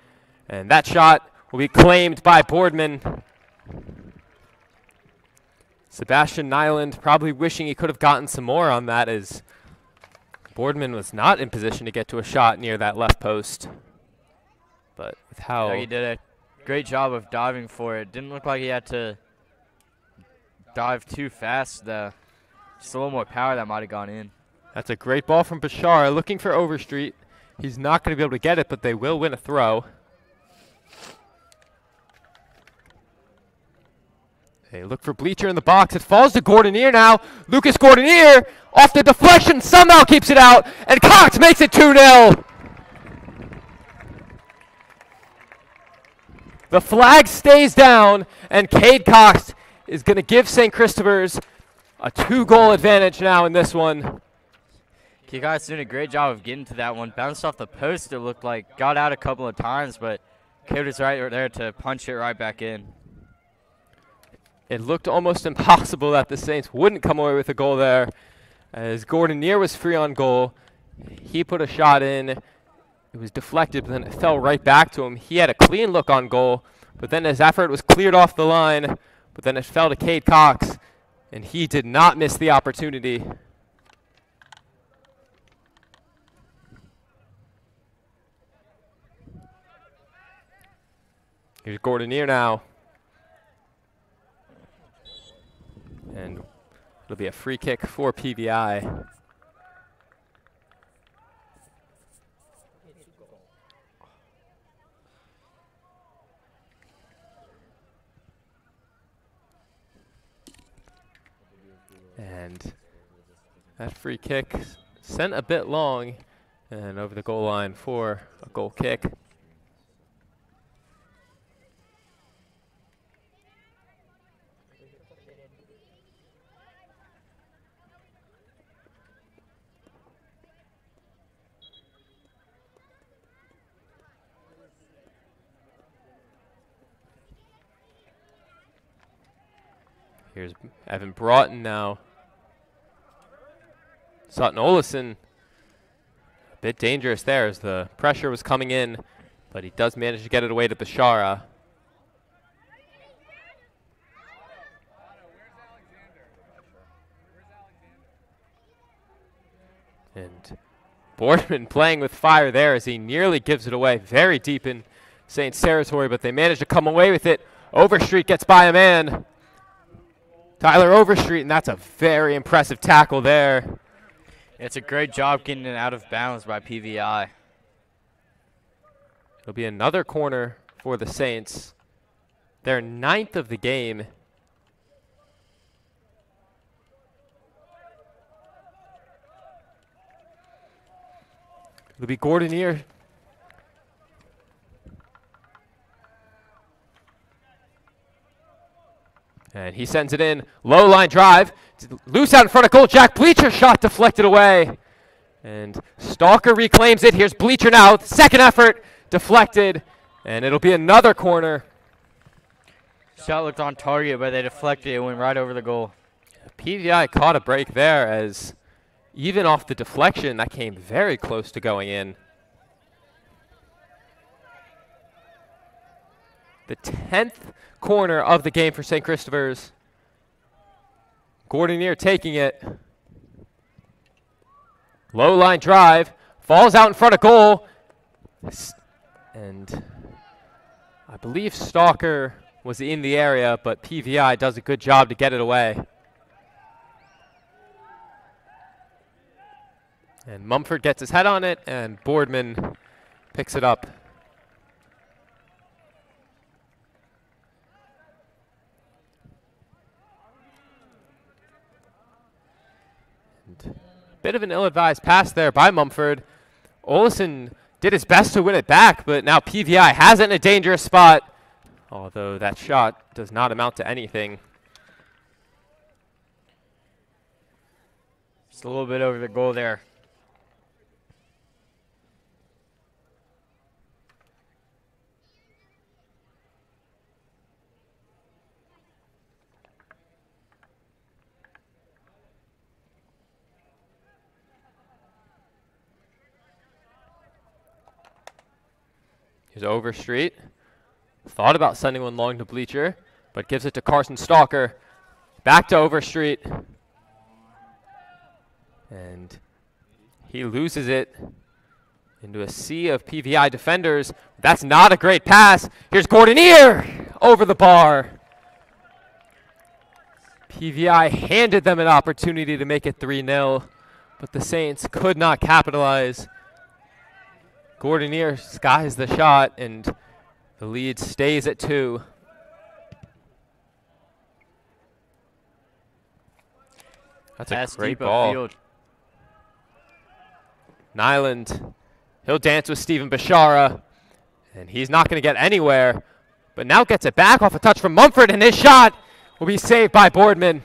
And that shot will be claimed by Boardman. Sebastian Nyland probably wishing he could have gotten some more on that, as Boardman was not in position to get to a shot near that left post. But with how... He did a great job of diving for it. Didn't look like he had to dive too fast, though. Just a little more power that might have gone in. That's a great ball from Bashar looking for Overstreet. He's not going to be able to get it, but they will win a throw. They look for Bleacher in the box. It falls to Gordonier now. Lucas Gordonier off the deflection somehow keeps it out, and Cox makes it 2-0. The flag stays down, and Cade Cox is going to give St. Christopher's a 2-goal advantage now in this one. Kikai's doing a great job of getting to that one. Bounced off the post, it looked like. Got out a couple of times, but Cade was right there to punch it right back in. It looked almost impossible that the Saints wouldn't come away with a goal there, as Gordonier was free on goal. He put a shot in. It was deflected, but then it fell right back to him. He had a clean look on goal, but then his effort was cleared off the line, but then it fell to Cade Cox, and he did not miss the opportunity. Here's Gordonier now. And it'll be a free kick for PVI. And that free kick sent a bit long and over the goal line for a goal kick. Here's Evan Broughton now. Sutton Olesen, a bit dangerous there as the pressure was coming in, but he does manage to get it away to Bashara. And Boardman playing with fire there as he nearly gives it away very deep in Saints territory, but they manage to come away with it. Overstreet gets by a man. Tyler Overstreet, and that's a very impressive tackle there. It's a great job getting it out of bounds by PVI. It'll be another corner for the Saints. Their 9th of the game. It'll be Gordonier. And he sends it in. Low line drive. Loose out in front of goal. Jack Bleacher shot deflected away. And Stalker reclaims it. Here's Bleacher now. Second effort deflected. And it'll be another corner. Shot looked on target, but they deflected it. It went right over the goal. PVI caught a break there, as even off the deflection, that came very close to going in. The 10th corner of the game for St. Christopher's. Gordonier taking it. Low line drive. Falls out in front of goal. And I believe Stalker was in the area, but PVI does a good job to get it away. And Mumford gets his head on it, and Boardman picks it up. And bit of an ill-advised pass there by Mumford. Olesen did his best to win it back, but now PVI has it in a dangerous spot, although that shot does not amount to anything. Just a little bit over the goal there. Here's Overstreet. Thought about sending one long to Bleacher, but gives it to Carson Stalker. Back to Overstreet. And he loses it into a sea of PVI defenders. That's not a great pass. Here's Gordonier over the bar. PVI handed them an opportunity to make it 3-0, but the Saints could not capitalize. Gordonier skies the shot, and the lead stays at 2. That's a great ball. Field. Nyland, he'll dance with Stephen Bashara, and he's not going to get anywhere, but now gets it back off a touch from Mumford, and his shot will be saved by Boardman.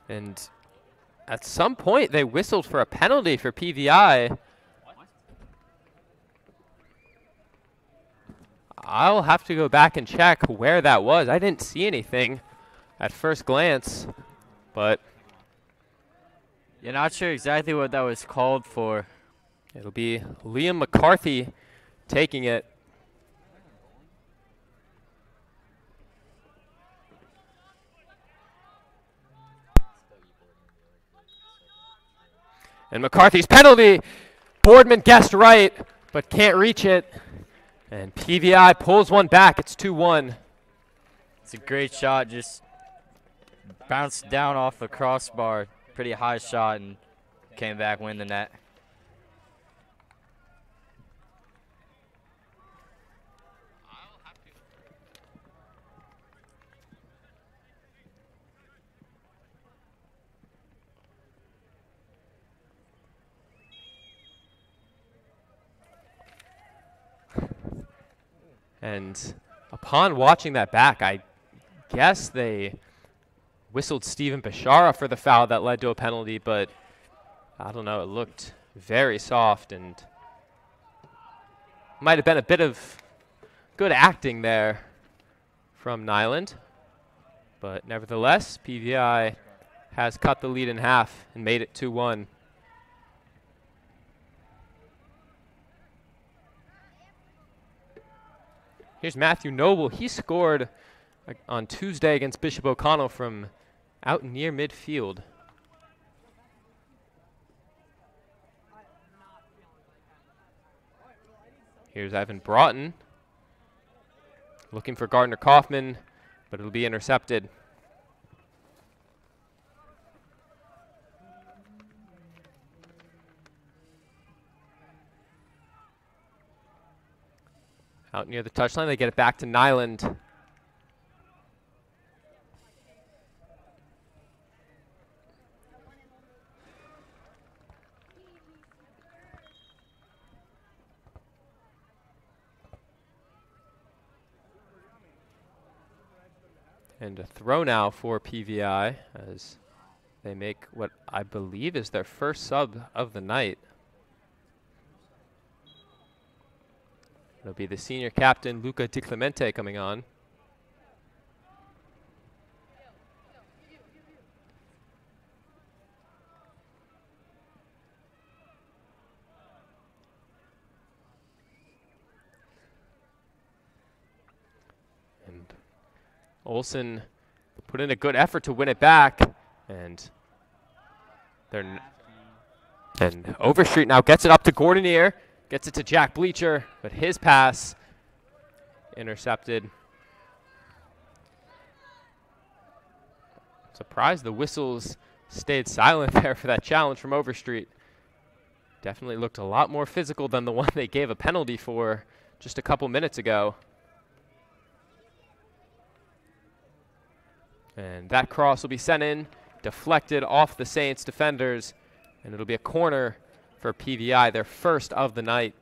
And at some point, they whistled for a penalty for PVI. I'll have to go back and check where that was. I didn't see anything at first glance, but you're not sure exactly what that was called for. It'll be Liam McCarthy taking it. And McCarthy's penalty. Boardman guessed right, but can't reach it. And PVI pulls one back. It's 2-1. It's a great shot. Just bounced down off the crossbar. Pretty high shot and came back, win the net. And upon watching that back, I guess they whistled Stephen Bashara for the foul that led to a penalty, but I don't know, it looked very soft and might have been a bit of good acting there from Nyland. But nevertheless, PVI has cut the lead in half and made it 2-1. Here's Matthew Noble. He scored on Tuesday against Bishop O'Connell from out near midfield. Here's Evan Broughton looking for Gardner Kaufman, but it'll be intercepted. Out near the touchline, they get it back to Nyland. And a throw now for PVI as they make what I believe is their first sub of the night. It'll be the senior captain, Luca Di Clemente, coming on. And Olsen put in a good effort to win it back, and Overstreet now gets it up to Gordonier. Gets it to Jack Bleacher, but his pass intercepted. Surprised the whistles stayed silent there for that challenge from Overstreet. Definitely looked a lot more physical than the one they gave a penalty for just a couple minutes ago. And that cross will be sent in, deflected off the Saints defenders, and it'll be a corner for PVI, their first of the night.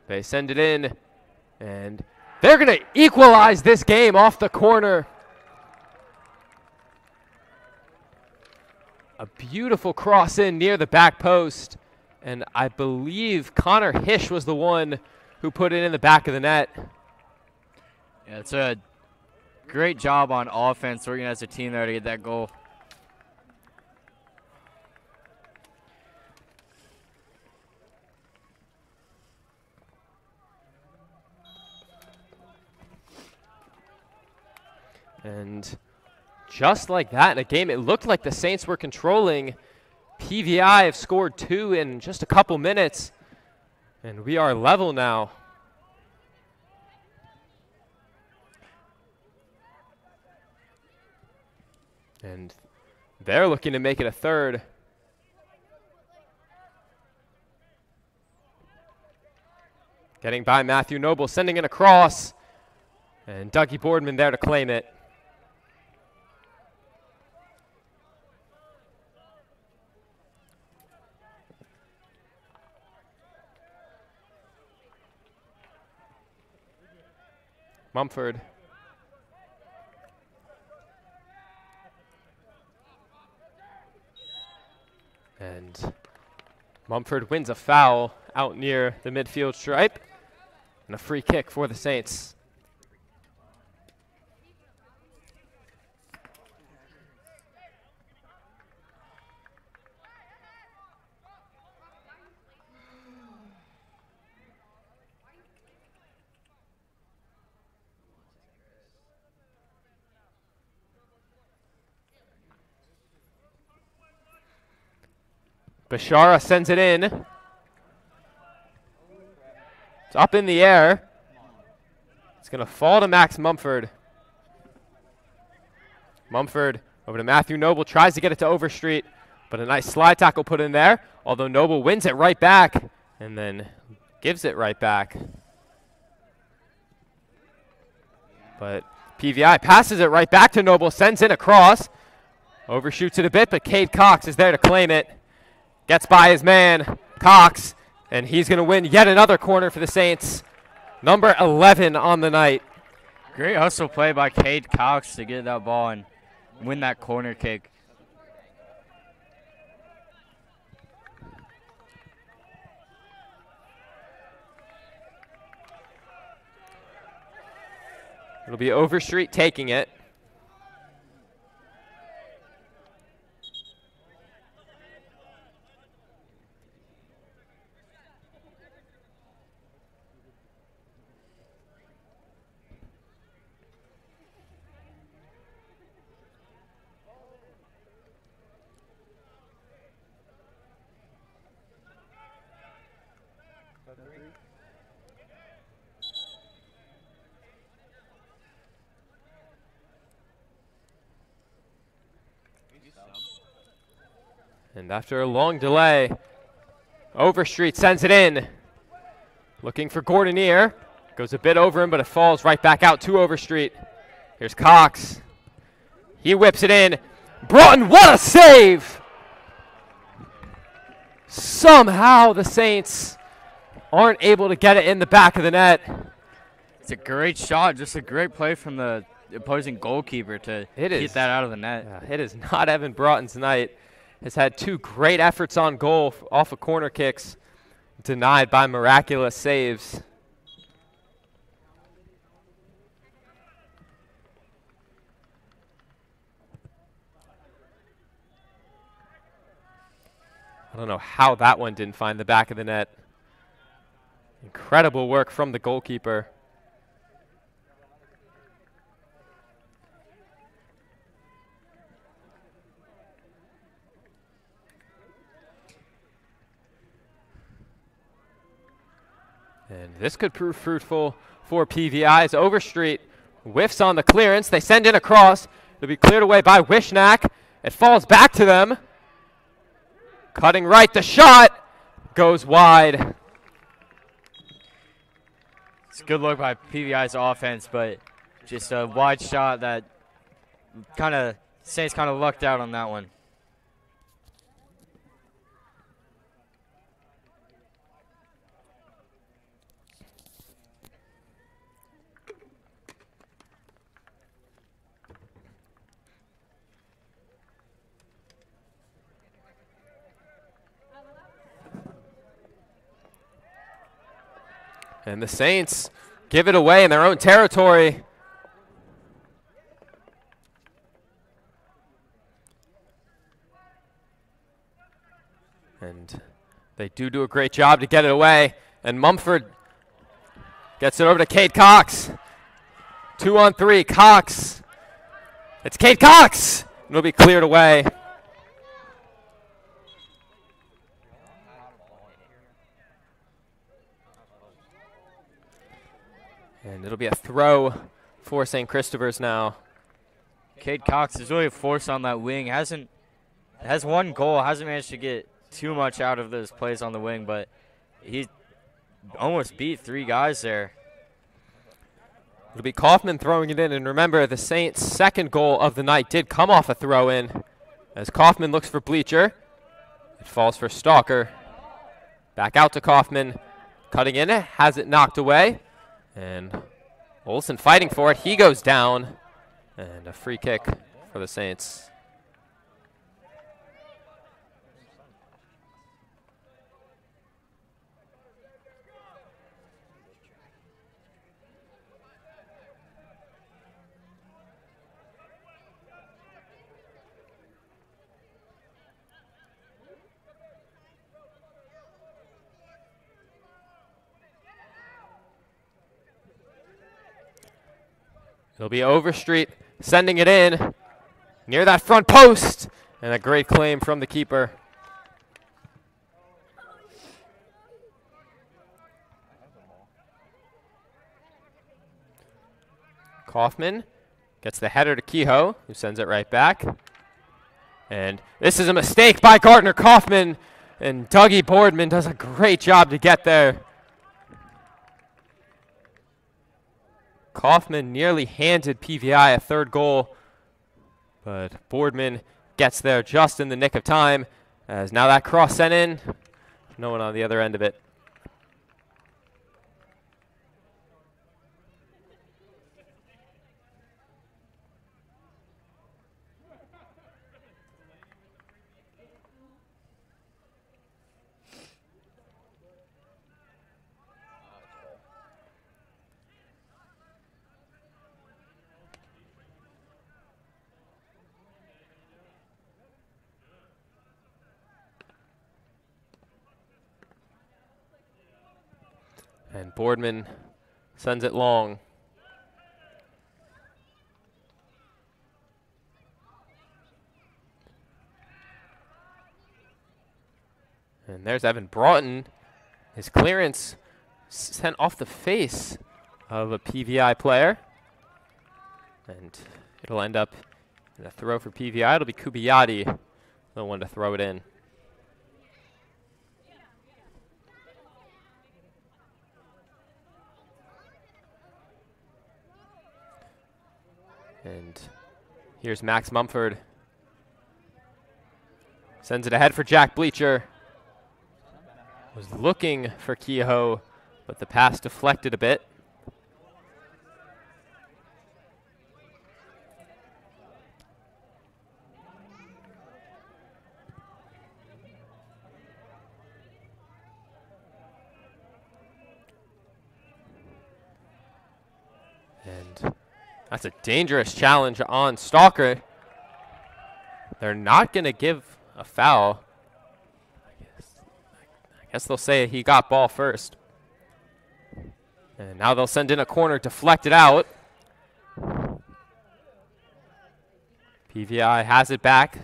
They send it in, and they're going to equalize this game off the corner. A beautiful cross in near the back post, and I believe Connor Hish was the one who put it in the back of the net. Yeah, it's a great job on offense working as a team there to get that goal. And just like that in a game, it looked like the Saints were controlling. PVI have scored 2 in just a couple minutes, and we are level now. And they're looking to make it a third. Getting by Matthew Noble, sending in a cross, and Dougie Boardman there to claim it. Mumford. And Mumford wins a foul out near the midfield stripe, and a free kick for the Saints. Bashara sends it in. It's up in the air. It's going to fall to Max Mumford. Mumford over to Matthew Noble, tries to get it to Overstreet, but a nice slide tackle put in there, although Noble wins it right back and then gives it right back. But PVI passes it right back to Noble, sends in a cross, overshoots it a bit, but Cade Cox is there to claim it. Gets by his man, Cox, and he's going to win yet another corner for the Saints. Number 11 on the night. Great hustle play by Cade Cox to get that ball and win that corner kick. It'll be Overstreet taking it. And after a long delay, Overstreet sends it in. Looking for Gordonier. Goes a bit over him, but it falls right back out to Overstreet. Here's Cox. He whips it in. Broughton, what a save! Somehow the Saints aren't able to get it in the back of the net. It's a great shot, just a great play from the opposing goalkeeper to get that out of the net. It is not Evan Broughton's night. Has had 2 great efforts on goal off of corner kicks, denied by miraculous saves. I don't know how that one didn't find the back of the net. Incredible work from the goalkeeper. And this could prove fruitful for PVI's Overstreet. Whiffs on the clearance. They send in a cross. It'll be cleared away by Wishnak. It falls back to them. Cutting right, the shot goes wide. It's a good look by PVI's offense, but just a wide shot that Saints kind of lucked out on that one. And the Saints give it away in their own territory. And they do a great job to get it away. And Mumford gets it over to Cade Cox. 2-on-3, Cox. It's Cade Cox. It'll be cleared away. And it'll be a throw for St. Christopher's now. Cade Cox is really a force on that wing. Has 1 goal, hasn't managed to get too much out of those plays on the wing, but he almost beat 3 guys there. It'll be Kaufman throwing it in, and remember the Saints' second goal of the night did come off a throw-in. As Kaufman looks for Bleacher, it falls for Stalker. Back out to Kaufman, cutting in, has it knocked away. And Olsen fighting for it. He goes down. And a free kick for the Saints. It'll be Overstreet sending it in near that front post. And a great claim from the keeper. Kaufman gets the header to Kehoe, who sends it right back. And this is a mistake by Gardner Kaufman. And Dougie Boardman does a great job to get there. Kaufman nearly handed PVI a 3rd goal, but Boardman gets there just in the nick of time, as now that cross sent in, no one on the other end of it. And Boardman sends it long. And there's Evan Broughton. His clearance sent off the face of a PVI player. And it'll end up in a throw for PVI. It'll be Kubiati, the one to throw it in. And here's Max Mumford. Sends it ahead for Jack Bleacher. Was looking for Kehoe, but the pass deflected a bit. And that's a dangerous challenge on Stalker. They're not going to give a foul. I guess they'll say he got ball first. And now they'll send in a corner, deflect it out. PVI has it back.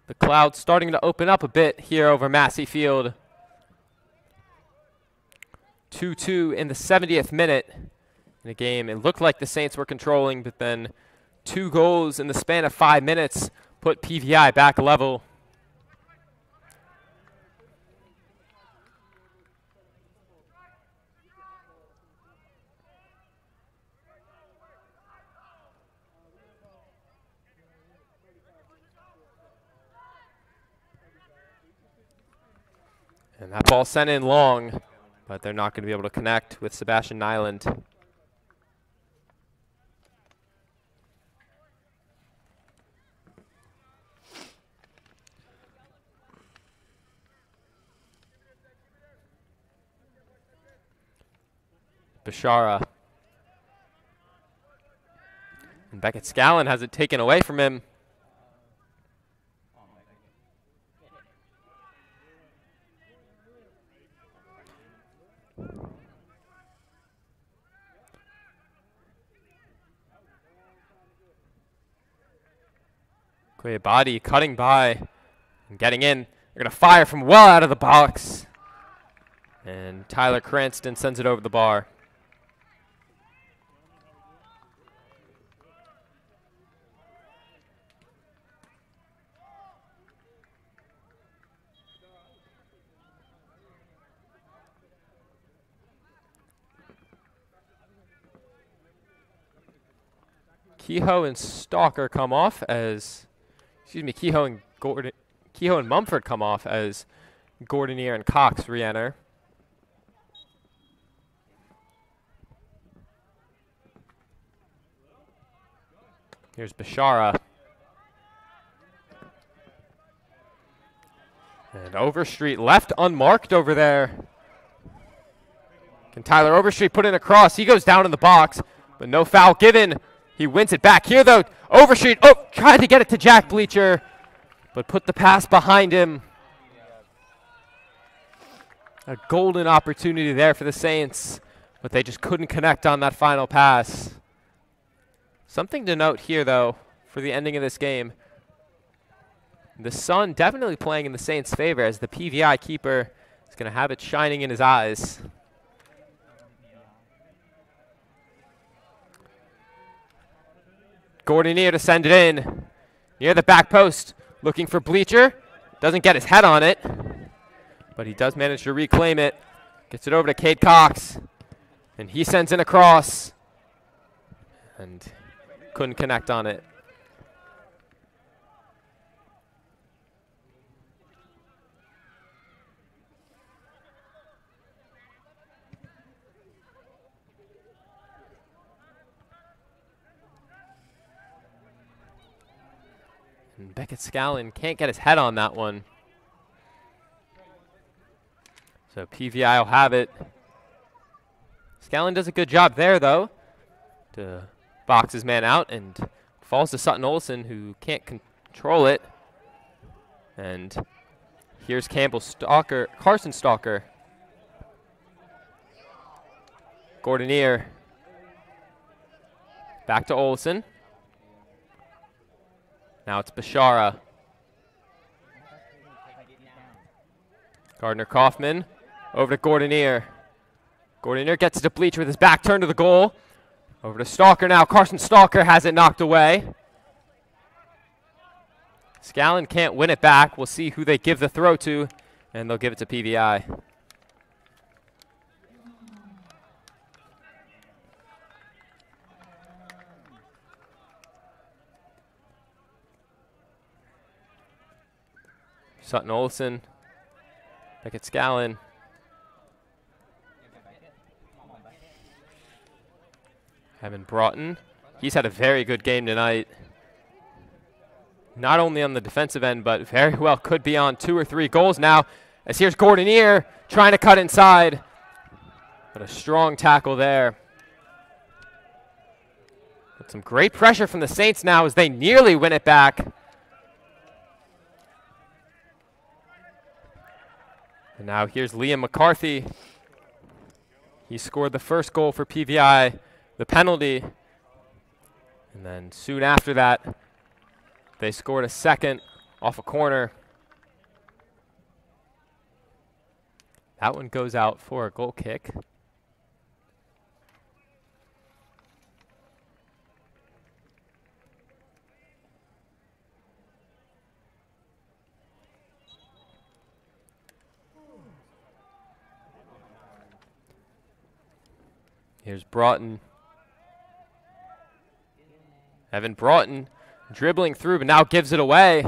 The cloud's starting to open up a bit here over Massey Field. 2-2 in the 70th minute in a game. It looked like the Saints were controlling, but then 2 goals in the span of 5 minutes put PVI back level. And that ball sent in long, but they're not going to be able to connect with Sebastian Nyland. Bashara. And Beckett Scallon has it taken away from him. Body cutting by and getting in. They're going to fire from well out of the box. And Tyler Cranston sends it over the bar. Kehoe and Stalker come off as, Kehoe and Mumford come off as Gordonier and Cox re-enter. Here's Bashara. And Overstreet left unmarked over there. Can Tyler Overstreet put in a cross? He goes down in the box, but no foul given. He wins it back here, though. Overstreet, tried to get it to Jack Bleacher, but put the pass behind him. A golden opportunity there for the Saints, but they just couldn't connect on that final pass. Something to note here, though, for the ending of this game. The sun definitely playing in the Saints' favor as the PVI keeper is going to have it shining in his eyes. Gordonier to send it in. Near the back post, looking for Bleacher. Doesn't get his head on it, but he does manage to reclaim it. Gets it over to Cade Cox, and he sends in a cross. And couldn't connect on it. And Beckett Scallon can't get his head on that one. So PVI will have it. Scallon does a good job there, though, to box his man out, and falls to Sutton Olsen, who can't control it. And here's Carson Stalker. Gordonier. Back to Olsen. Now it's Bashara. Gardner Kaufman over to Gordonier. Gordonier gets it to Bleacher with his back turned to the goal. Over to Stalker now. Carson Stalker has it knocked away. Scallon can't win it back. We'll see who they give the throw to, and they'll give it to PVI. Sutton Olsen Pickett-Scallon. Evan Broughton. He's had a very good game tonight. Not only on the defensive end, but very well could be on 2 or 3 goals now. As here's Gordonier trying to cut inside. But a strong tackle there. But some great pressure from the Saints now as they nearly win it back. And now here's Liam McCarthy. He scored the first goal for PVI, the penalty. And then soon after that, they scored a second off a corner. That one goes out for a goal kick. Here's Broughton. Evan Broughton dribbling through, but now gives it away.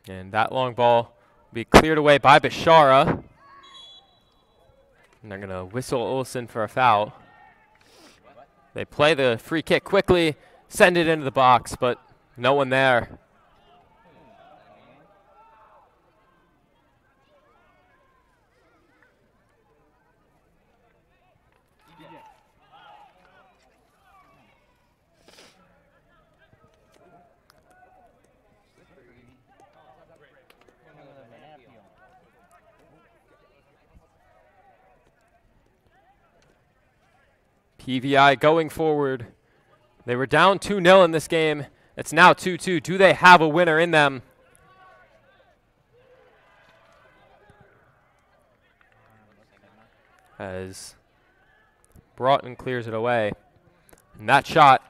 And that long ball will be cleared away by Bashara. And they're going to whistle Olsen for a foul. They play the free kick quickly, send it into the box, but no one there. PVI going forward. They were down 2-0 in this game. It's now 2-2. Do they have a winner in them? As Broughton clears it away. And that shot,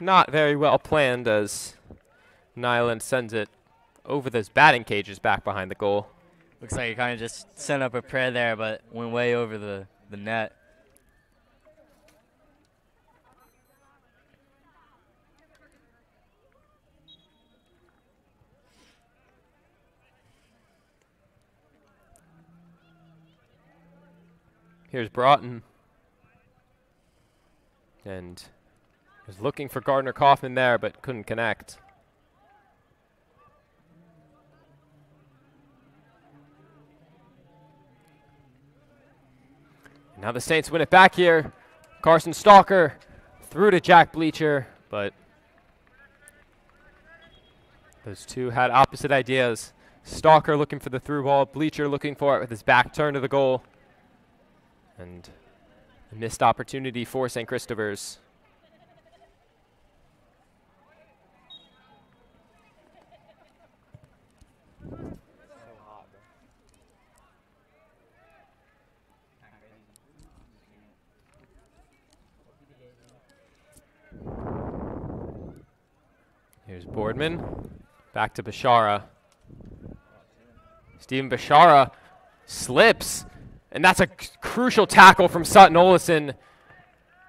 not very well planned as Nyland sends it over those batting cages back behind the goal. Looks like he kind of just sent up a prayer there, but went way over the net. Here's Broughton. And was looking for Gardner Kaufman there, but couldn't connect. Now the Saints win it back here. Carson Stalker through to Jack Bleacher, but those two had opposite ideas. Stalker looking for the through ball, Bleacher looking for it with his back turned to the goal. And a missed opportunity for St. Christopher's. Here's Boardman. Back to Bashara. Steven Bashara slips. And that's a crucial tackle from Sutton Olesen.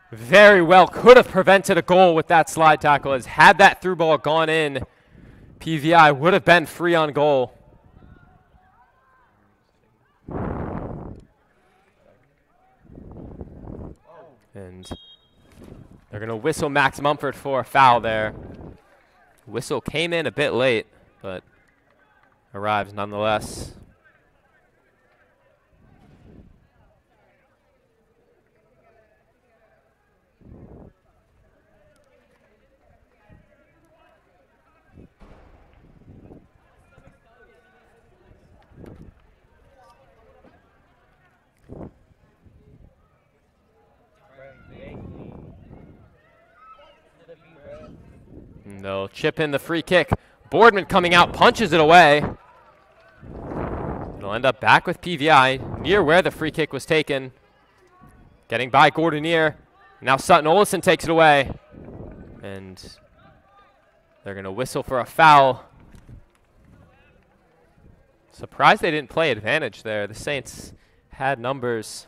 Very well could have prevented a goal with that slide tackle. As had that through ball gone in, PVI would have been free on goal. And they're going to whistle Max Mumford for a foul there. Whistle came in a bit late, but arrives nonetheless. And they'll chip in the free kick. Boardman coming out, punches it away. It'll end up back with PVI, near where the free kick was taken. Getting by Gordonier. Now Sutton Olesen takes it away. And they're going to whistle for a foul. Surprised they didn't play advantage there. The Saints had numbers.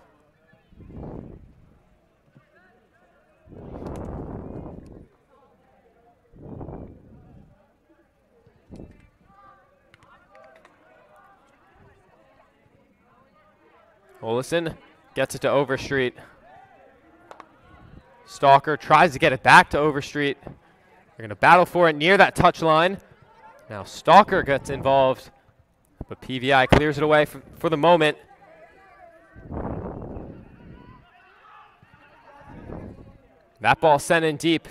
Olesen gets it to Overstreet. Stalker tries to get it back to Overstreet. They're going to battle for it near that touchline. Now Stalker gets involved, but PVI clears it away for the moment. That ball sent in deep.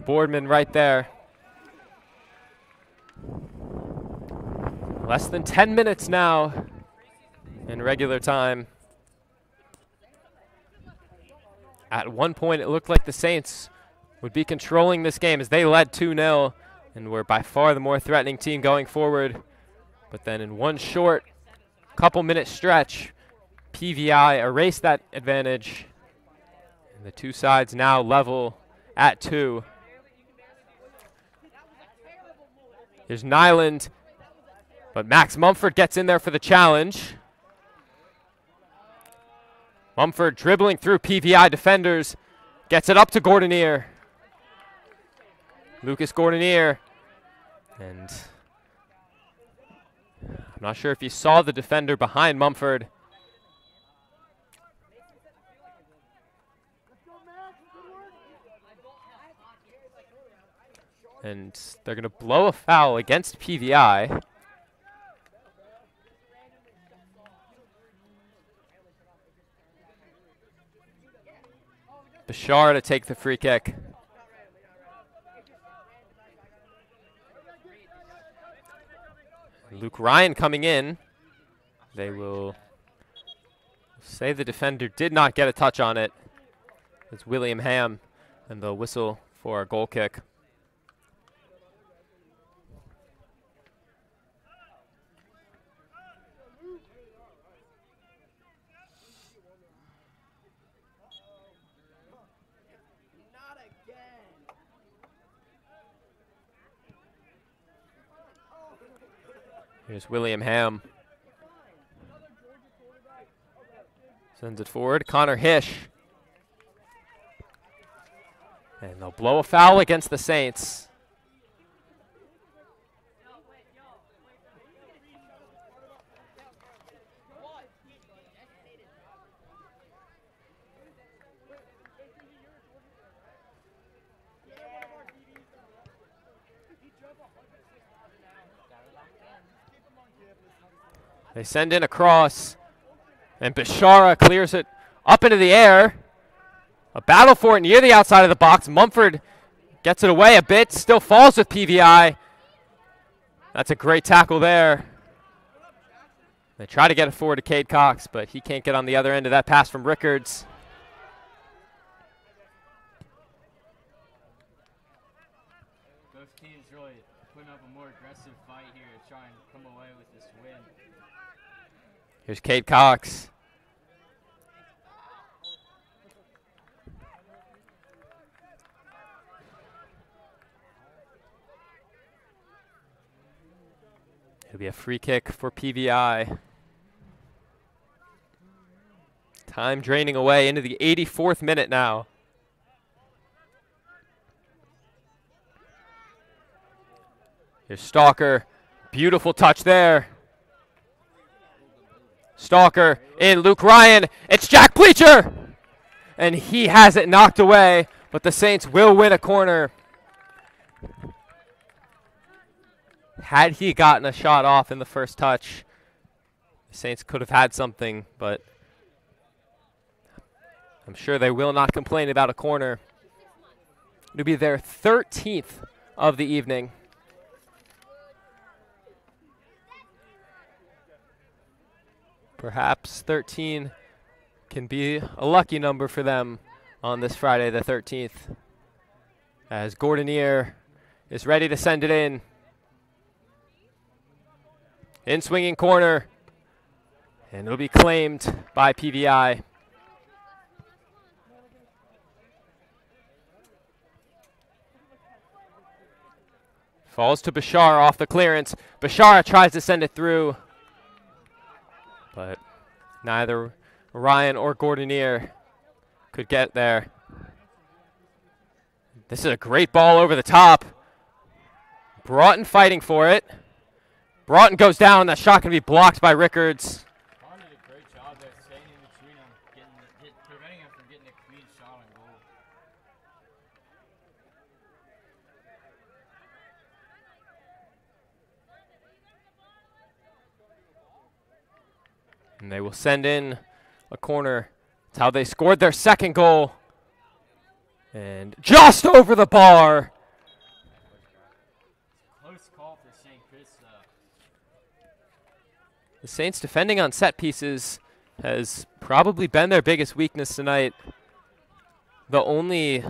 Boardman right there. Less than 10 minutes now in regular time. At one point, it looked like the Saints would be controlling this game as they led 2-0 and were by far the more threatening team going forward. But then in one short couple-minute stretch, PVI erased that advantage. And the two sides now level at 2. Here's Nyland, but Max Mumford gets in there for the challenge. Mumford dribbling through PVI defenders, gets it up to Gordonier. Lucas Gordonier, and I'm not sure if you saw the defender behind Mumford. And they're going to blow a foul against PVI. Bashar to take the free kick. Luke Ryan coming in. They will say the defender did not get a touch on it. It's William Ham, and they'll whistle for a goal kick. Here's William Ham. Sends it forward. Connor Hish. And they'll blow a foul against the Saints. They send in a cross, and Bashara clears it up into the air. A battle for it near the outside of the box. Mumford gets it away a bit, still falls with PVI. That's a great tackle there. They try to get it forward to Cade Cox, but he can't get on the other end of that pass from Rickards. Both teams really putting up a more aggressive fight here to try and come away with this win. Here's Cade Cox. It'll be a free kick for PVI. Time draining away into the 84th minute now. Here's Stalker. Beautiful touch there. Stalker in Luke Ryan. It's Jack Bleacher! And he has it knocked away, but the Saints will win a corner. Had he gotten a shot off in the first touch, the Saints could have had something, but I'm sure they will not complain about a corner. It'll be their 13th of the evening. Perhaps 13 can be a lucky number for them on this Friday the 13th, as Gordonier is ready to send it in. In swinging corner, and it'll be claimed by PVI. Falls to Bashar off the clearance. Bashar tries to send it through, but neither Ryan or Gordonier could get there. This is a great ball over the top. Broughton fighting for it. Broughton goes down. That shot can be blocked by Rickards. Barney did a great job there staying And they will send in a corner. It's how they scored their second goal. And just over the bar. Close call for St. Krista. The Saints defending on set pieces has probably been their biggest weakness tonight. The only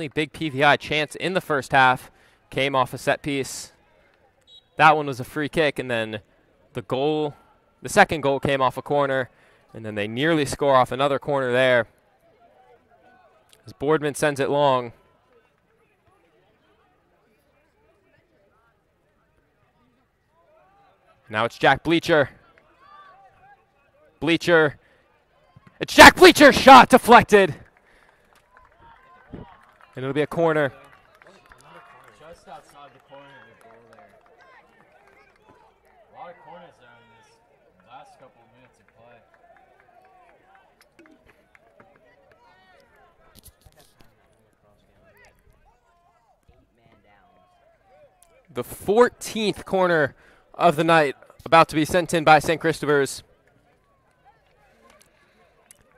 big PVI chance in the first half came off a set piece. That one was a free kick, and then the second goal came off a corner, and then they nearly score off another corner there. As Boardman sends it long. Now it's Jack Bleacher. It's Jack Bleacher, shot deflected. And it'll be a corner. Just outside the corner of the goal there. A lot of corners there in this last couple of minutes of play. The 14th corner of the night about to be sent in by St. Christopher's.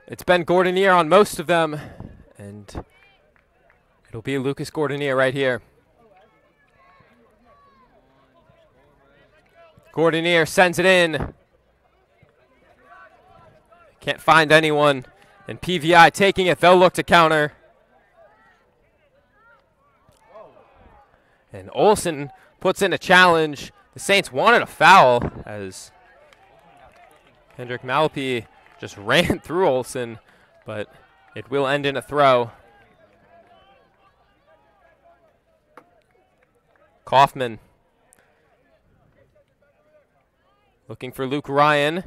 It's been Gordonier on most of them, and it'll be Lucas Gordonier right here. Gordonier sends it in. Can't find anyone, and PVI taking it. They'll look to counter. And Olsen puts in a challenge. The Saints wanted a foul as Hendrik Malapi just ran through Olsen, but it will end in a throw. Kaufman looking for Luke Ryan.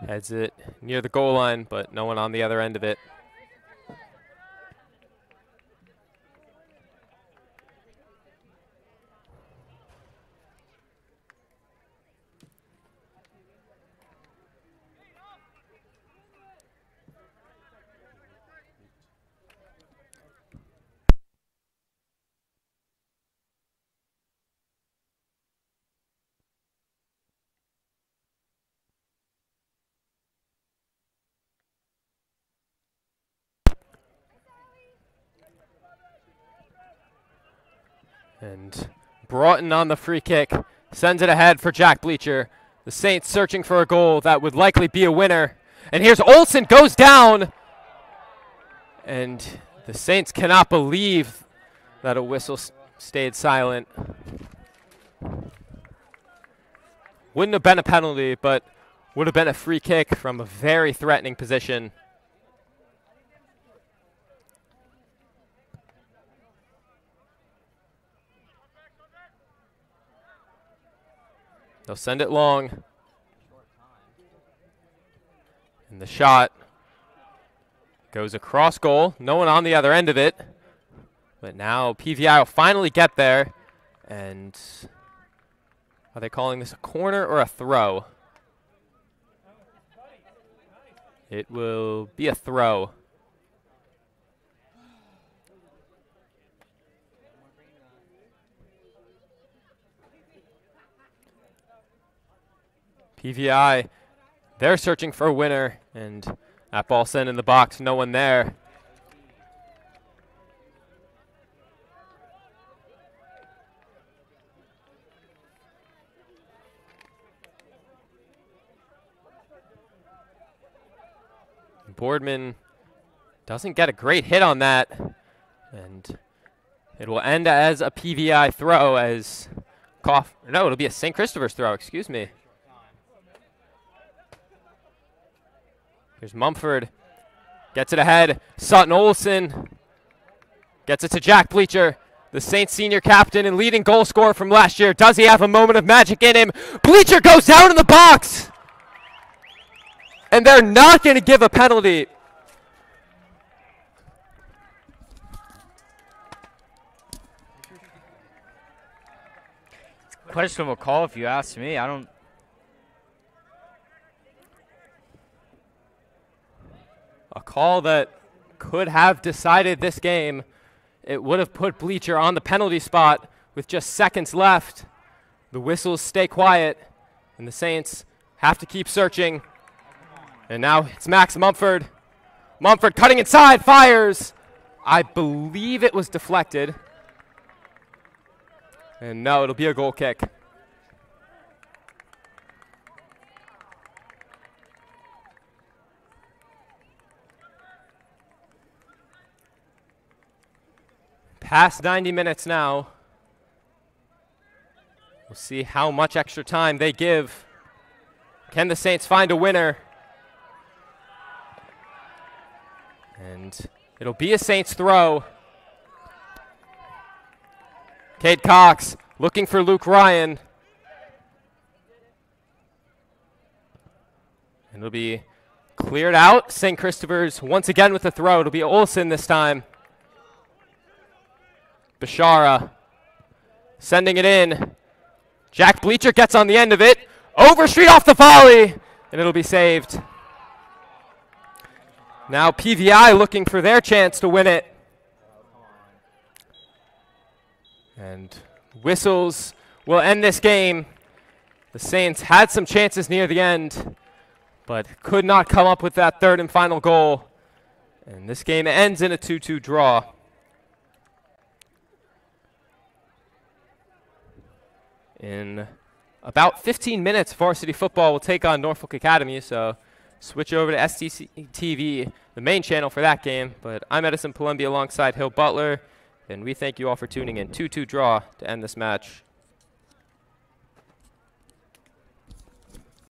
Heads it near the goal line, but no one on the other end of it. And Broughton on the free kick sends it ahead for Jack Bleacher. The Saints searching for a goal that would likely be a winner. And here's Olsen, goes down. And the Saints cannot believe that a whistle stayed silent. Wouldn't have been a penalty, but would have been a free kick from a very threatening position. They'll send it long. And the shot goes across goal. No one on the other end of it. But now PVI will finally get there. And are they calling this a corner or a throw? It will be a throw. PVI, they're searching for a winner, and that ball sent in the box, no one there. Boardman doesn't get a great hit on that, and it will end as a PVI throw as no, it'll be a St. Christopher's throw, excuse me. Here's Mumford, gets it ahead. Sutton Olsen gets it to Jack Bleacher, the Saints senior captain and leading goal scorer from last year. Does he have a moment of magic in him? Bleacher goes down in the box! And they're not going to give a penalty. Questionable call if you ask me. I don't. A call that could have decided this game. It would have put Bleacher on the penalty spot with just seconds left. The whistles stay quiet, and the Saints Have to keep searching. And now it's Max Mumford. Mumford cutting inside, fires. I believe it was deflected. And no, it'll be a goal kick. Past 90 minutes now. We'll see how much extra time they give. Can the Saints find a winner? And it'll be a Saints throw. Cade Cox looking for Luke Ryan. And it'll be cleared out. St. Christopher's once again with the throw. It'll be Olsen this time. Bashara sending it in. Jack Bleacher gets on the end of it. Overstreet off the volley. And it'll be saved. Now PVI looking for their chance to win it. And whistles will end this game. The Saints had some chances near the end, but could not come up with that third and final goal. And this game ends in a 2-2 draw. In about 15 minutes, varsity football will take on Norfolk Academy, so switch over to STC TV, the main channel for that game. But I'm Edison Palumbi alongside Hill Butler, and we thank you all for tuning in. 2-2 draw to end this match.